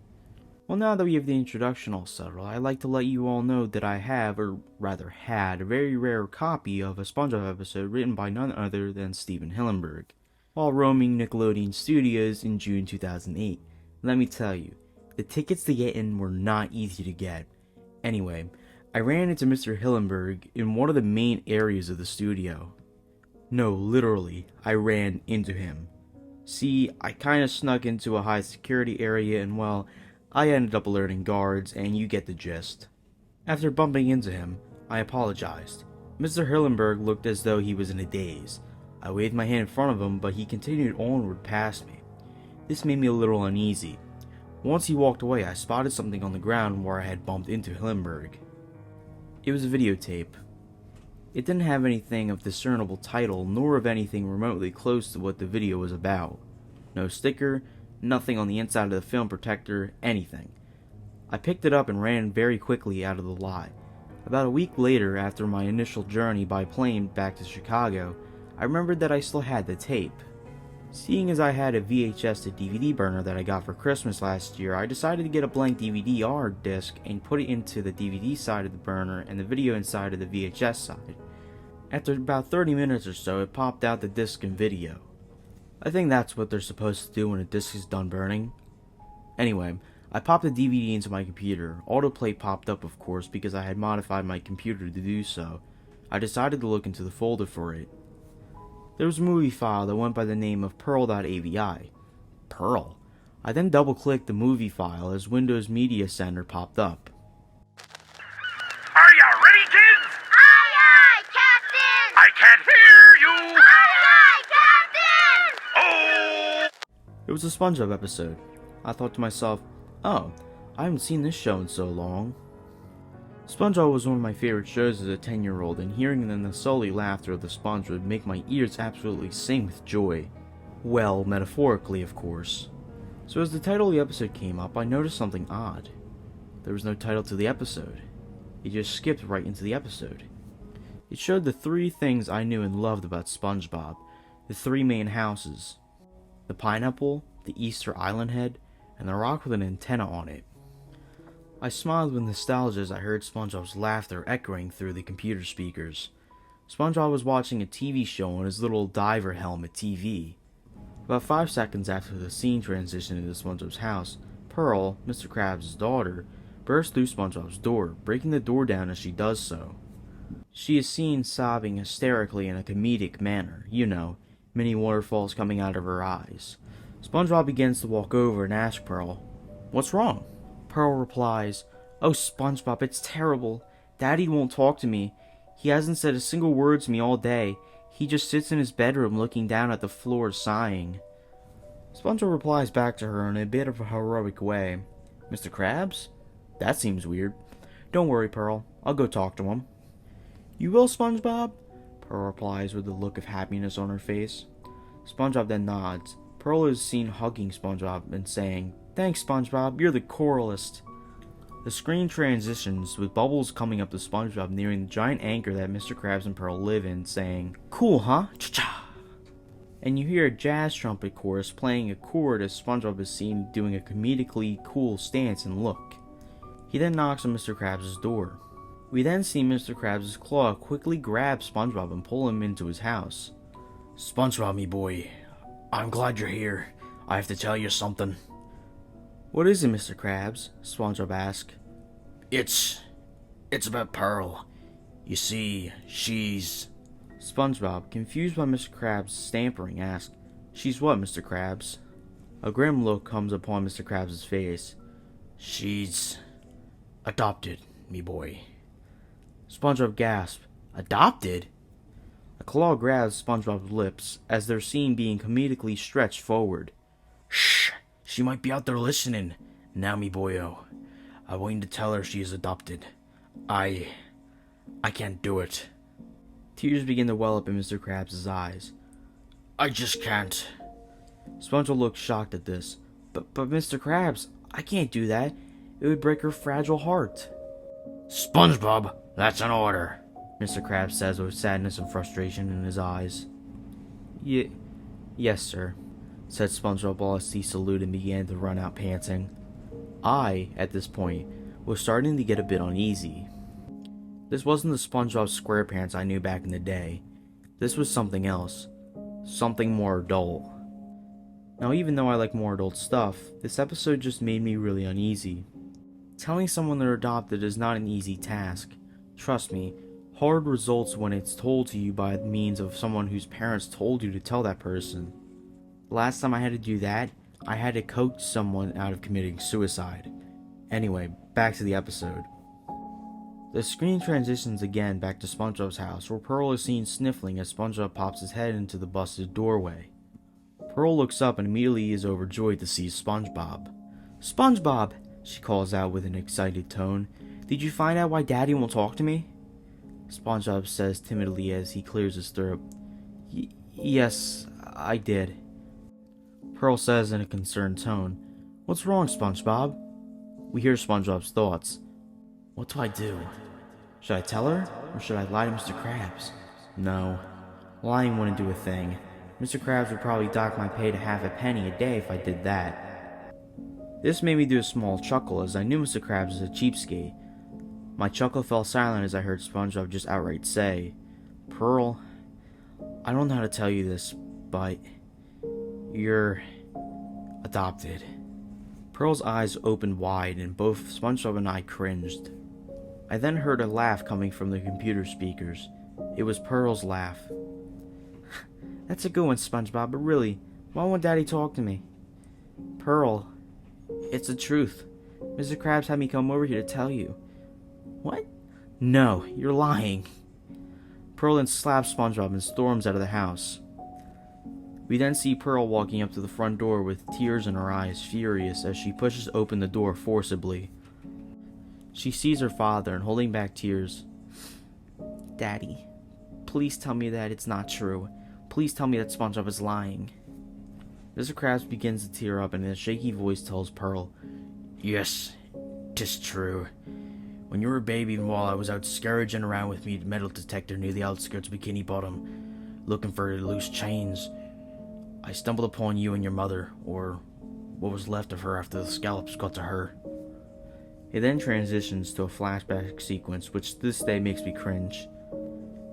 Well, now that we have the introduction all settled, I'd like to let you all know that I have, or rather had, a very rare copy of a SpongeBob episode written by none other than Steven Hillenburg, while roaming Nickelodeon Studios in June 2008. Let me tell you, the tickets to get in were not easy to get. Anyway, I ran into Mr. Hillenburg in one of the main areas of the studio. No, literally, I ran into him. See, I kinda snuck into a high security area and well, I ended up alerting guards and you get the gist. After bumping into him, I apologized. Mr. Hillenburg looked as though he was in a daze. I waved my hand in front of him, but he continued onward past me. This made me a little uneasy. Once he walked away, I spotted something on the ground where I had bumped into Hillenburg. It was a videotape. It didn't have anything of discernible title, nor of anything remotely close to what the video was about. No sticker, nothing on the inside of the film protector, anything. I picked it up and ran very quickly out of the lot. About a week later, after my initial journey by plane back to Chicago, I remembered that I still had the tape. Seeing as I had a VHS to DVD burner that I got for Christmas last year, I decided to get a blank DVD-R disc and put it into the DVD side of the burner and the video inside of the VHS side. After about 30 minutes or so, it popped out the disc and video. I think that's what they're supposed to do when a disc is done burning. Anyway, I popped the DVD into my computer. Autoplay popped up, of course, because I had modified my computer to do so. I decided to look into the folder for it. There was a movie file that went by the name of Pearl.Avi. Pearl? I then double-clicked the movie file as Windows Media Center popped up. Are ya ready, kids? Aye, aye, Captain! I can't hear you! Aye, aye, Captain! Oh! It was a SpongeBob episode. I thought to myself, oh, I haven't seen this show in so long. SpongeBob was one of my favorite shows as a 10-year-old, and hearing the sully laughter of the sponge would make my ears absolutely sing with joy. Well, metaphorically, of course. So as the title of the episode came up, I noticed something odd. There was no title to the episode. It just skipped right into the episode. It showed the 3 things I knew and loved about SpongeBob, the 3 main houses. The pineapple, the Easter Island head, and the rock with an antenna on it. I smiled with nostalgia as I heard SpongeBob's laughter echoing through the computer speakers. SpongeBob was watching a TV show on his little diver helmet TV. About 5 seconds after the scene transitioned into SpongeBob's house, Pearl, Mr. Krabs' daughter, bursts through SpongeBob's door, breaking the door down as she does so. She is seen sobbing hysterically in a comedic manner, you know, many waterfalls coming out of her eyes. SpongeBob begins to walk over and ask Pearl, "What's wrong?" Pearl replies, "Oh, SpongeBob, it's terrible. Daddy won't talk to me. He hasn't said a single word to me all day. He just sits in his bedroom looking down at the floor sighing." SpongeBob replies back to her in a bit of a heroic way, "Mr. Krabs? That seems weird. Don't worry, Pearl. I'll go talk to him." "You will, SpongeBob?" Pearl replies with a look of happiness on her face. SpongeBob then nods. Pearl is seen hugging SpongeBob and saying, "Thanks, SpongeBob, you're the coralist." The screen transitions with Bubbles coming up to SpongeBob nearing the giant anchor that Mr. Krabs and Pearl live in, saying, "Cool, huh? Cha-cha!" And you hear a jazz trumpet chorus playing a chord as SpongeBob is seen doing a comedically cool stance and look. He then knocks on Mr. Krabs' door. We then see Mr. Krabs' claw quickly grab SpongeBob and pull him into his house. "SpongeBob, me boy, I'm glad you're here. I have to tell you something." "What is it, Mr. Krabs?" SpongeBob asks. It's about Pearl. You see, she's..." SpongeBob, confused by Mr. Krabs' stammering, asks, "She's what, Mr. Krabs?" A grim look comes upon Mr. Krabs' face. "She's... adopted, me boy." SpongeBob gasps, "Adopted?" A claw grabs SpongeBob's lips as they're seen being comedically stretched forward. "Shh! She might be out there listening. Now, me boyo, I want you to tell her she is adopted. I can't do it." Tears begin to well up in Mr. Krabs' eyes. "I just can't." SpongeBob looks shocked at this. But Mr. Krabs, I can't do that. It would break her fragile heart." "SpongeBob, that's an order," Mr. Krabs says with sadness and frustration in his eyes. Yes, sir," said SpongeBob while he saluted and began to run out panting. I, at this point, was starting to get a bit uneasy. This wasn't the SpongeBob SquarePants I knew back in the day. This was something else. Something more adult. Now, even though I like more adult stuff, this episode just made me really uneasy. Telling someone they're adopted is not an easy task. Trust me, hard results when it's told to you by means of someone whose parents told you to tell that person. Last time I had to do that, I had to coach someone out of committing suicide. Anyway, back to the episode. The screen transitions again back to SpongeBob's house, where Pearl is seen sniffling as SpongeBob pops his head into the busted doorway. Pearl looks up and immediately is overjoyed to see SpongeBob. "SpongeBob!" she calls out with an excited tone. "Did you find out why Daddy won't talk to me?" SpongeBob says timidly as he clears his throat. Yes, I did." Pearl says in a concerned tone, "What's wrong, SpongeBob?" We hear SpongeBob's thoughts. What do I do? Should I tell her, or should I lie to Mr. Krabs? No, lying wouldn't do a thing. Mr. Krabs would probably dock my pay to half a penny a day if I did that. This made me do a small chuckle, as I knew Mr. Krabs was a cheapskate. My chuckle fell silent as I heard SpongeBob just outright say, "Pearl, I don't know how to tell you this, but you're adopted." Pearl's eyes opened wide, and both SpongeBob and I cringed. I then heard a laugh coming from the computer speakers. It was Pearl's laugh. "That's a good one, SpongeBob, but really, why won't Daddy talk to me?" "Pearl, it's the truth. Mr. Krabs had me come over here to tell you." "What? No, you're lying." Pearl then slaps SpongeBob and storms out of the house. We then see Pearl walking up to the front door with tears in her eyes, furious as she pushes open the door forcibly. She sees her father and, holding back tears, "Daddy, please tell me that it's not true. Please tell me that SpongeBob is lying." Mr. Krabs begins to tear up and in a shaky voice tells Pearl, "Yes, 'tis true. When you were a baby and while I was out scrounging around with me metal detector near the outskirts of Bikini Bottom, looking for loose chains, I stumbled upon you and your mother, or what was left of her after the scallops got to her." It then transitions to a flashback sequence which to this day makes me cringe.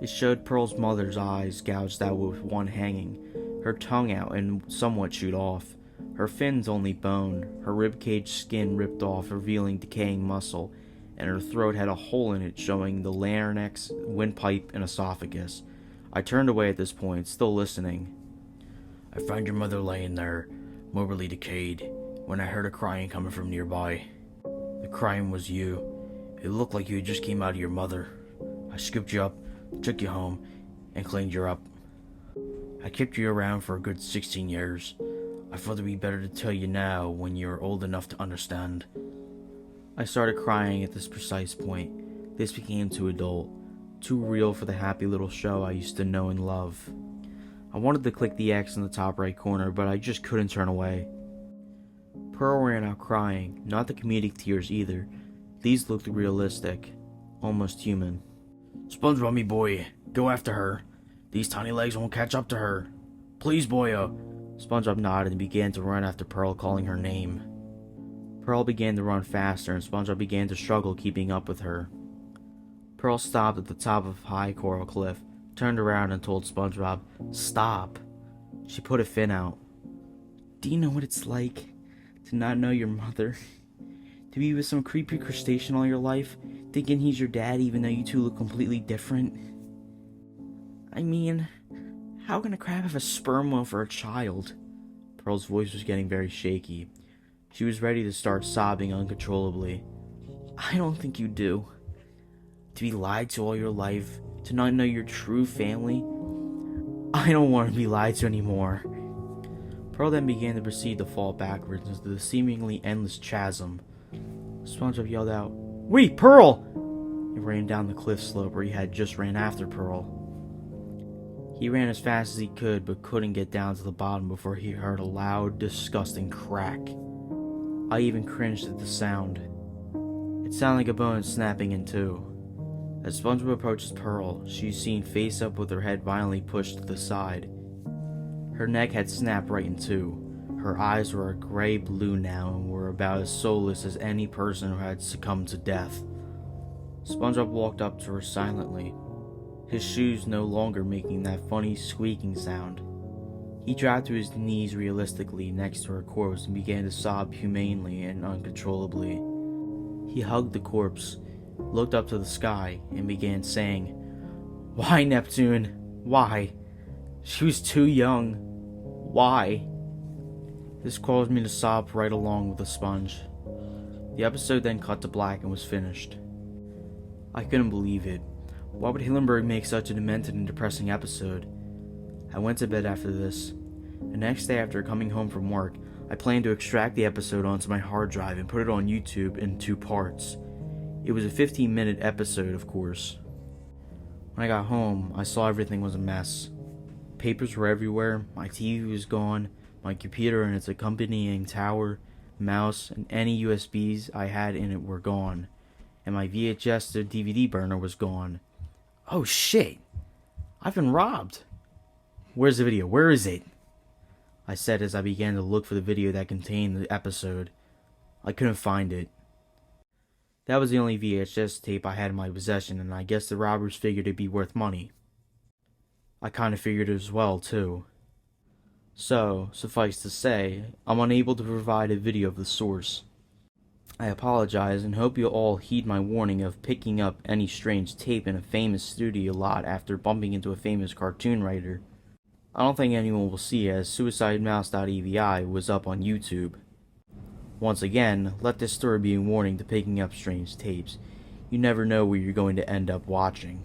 It showed Pearl's mother's eyes gouged out with one hanging, her tongue out and somewhat chewed off, her fins only bone, her ribcage skin ripped off revealing decaying muscle, and her throat had a hole in it showing the larynx, windpipe, and esophagus. I turned away at this point, still listening. "I found your mother laying there, morbidly decayed, when I heard a crying coming from nearby. The crying was you. It looked like you had just came out of your mother. I scooped you up, took you home, and cleaned you up. I kept you around for a good 16 years. I thought it'd be better to tell you now when you're old enough to understand." I started crying at this precise point. This became too adult, too real for the happy little show I used to know and love. I wanted to click the X in the top right corner, but I just couldn't turn away. Pearl ran out crying, not the comedic tears either. These looked realistic, almost human. "SpongeBob, me boy, go after her. These tiny legs won't catch up to her. Please, boyo." SpongeBob nodded and began to run after Pearl, calling her name. Pearl began to run faster, and SpongeBob began to struggle keeping up with her. Pearl stopped at the top of a high coral cliff, turned around and told SpongeBob, "Stop." She put a fin out. "Do you know what it's like to not know your mother? To be with some creepy crustacean all your life, thinking he's your dad even though you two look completely different? I mean, how can a crab have a sperm whale for a child?" Pearl's voice was getting very shaky. She was ready to start sobbing uncontrollably. "I don't think you do. To be lied to all your life, to not know your true family. I don't want to be lied to anymore." Pearl then began to proceed to fall backwards into the seemingly endless chasm. SpongeBob yelled out, "Wait, Pearl!" He ran down the cliff slope where he had just ran after Pearl. He ran as fast as he could, but couldn't get down to the bottom before he heard a loud, disgusting crack. I even cringed at the sound. It sounded like a bone snapping in two. As SpongeBob approaches Pearl, she's seen face up with her head violently pushed to the side. Her neck had snapped right in two. Her eyes were a gray blue now and were about as soulless as any person who had succumbed to death. SpongeBob walked up to her silently, his shoes no longer making that funny squeaking sound. He dropped to his knees realistically next to her corpse and began to sob humanely and uncontrollably. He hugged the corpse, looked up to the sky, and began saying, "Why, Neptune? Why? She was too young. Why?" This caused me to sob right along with the sponge. The episode then cut to black and was finished. I couldn't believe it. Why would Hillenburg make such a demented and depressing episode? I went to bed after this. The next day after coming home from work, I planned to extract the episode onto my hard drive and put it on YouTube in 2 parts. It was a 15-minute episode, of course. When I got home, I saw everything was a mess. Papers were everywhere, my TV was gone, my computer and its accompanying tower, mouse, and any USBs I had in it were gone, and my VHS to DVD burner was gone. Oh shit! I've been robbed! Where's the video? Where is it? I said as I began to look for the video that contained the episode. I couldn't find it. That was the only VHS tape I had in my possession, and I guess the robbers figured it'd be worth money. I kinda figured it as well, too. So, suffice to say, I'm unable to provide a video of the source. I apologize and hope you'll all heed my warning of picking up any strange tape in a famous studio lot after bumping into a famous cartoon writer. I don't think anyone will see, as SuicideMouse.avi was up on YouTube. Once again, let this story be a warning to picking up strange tapes. You never know where you're going to end up watching.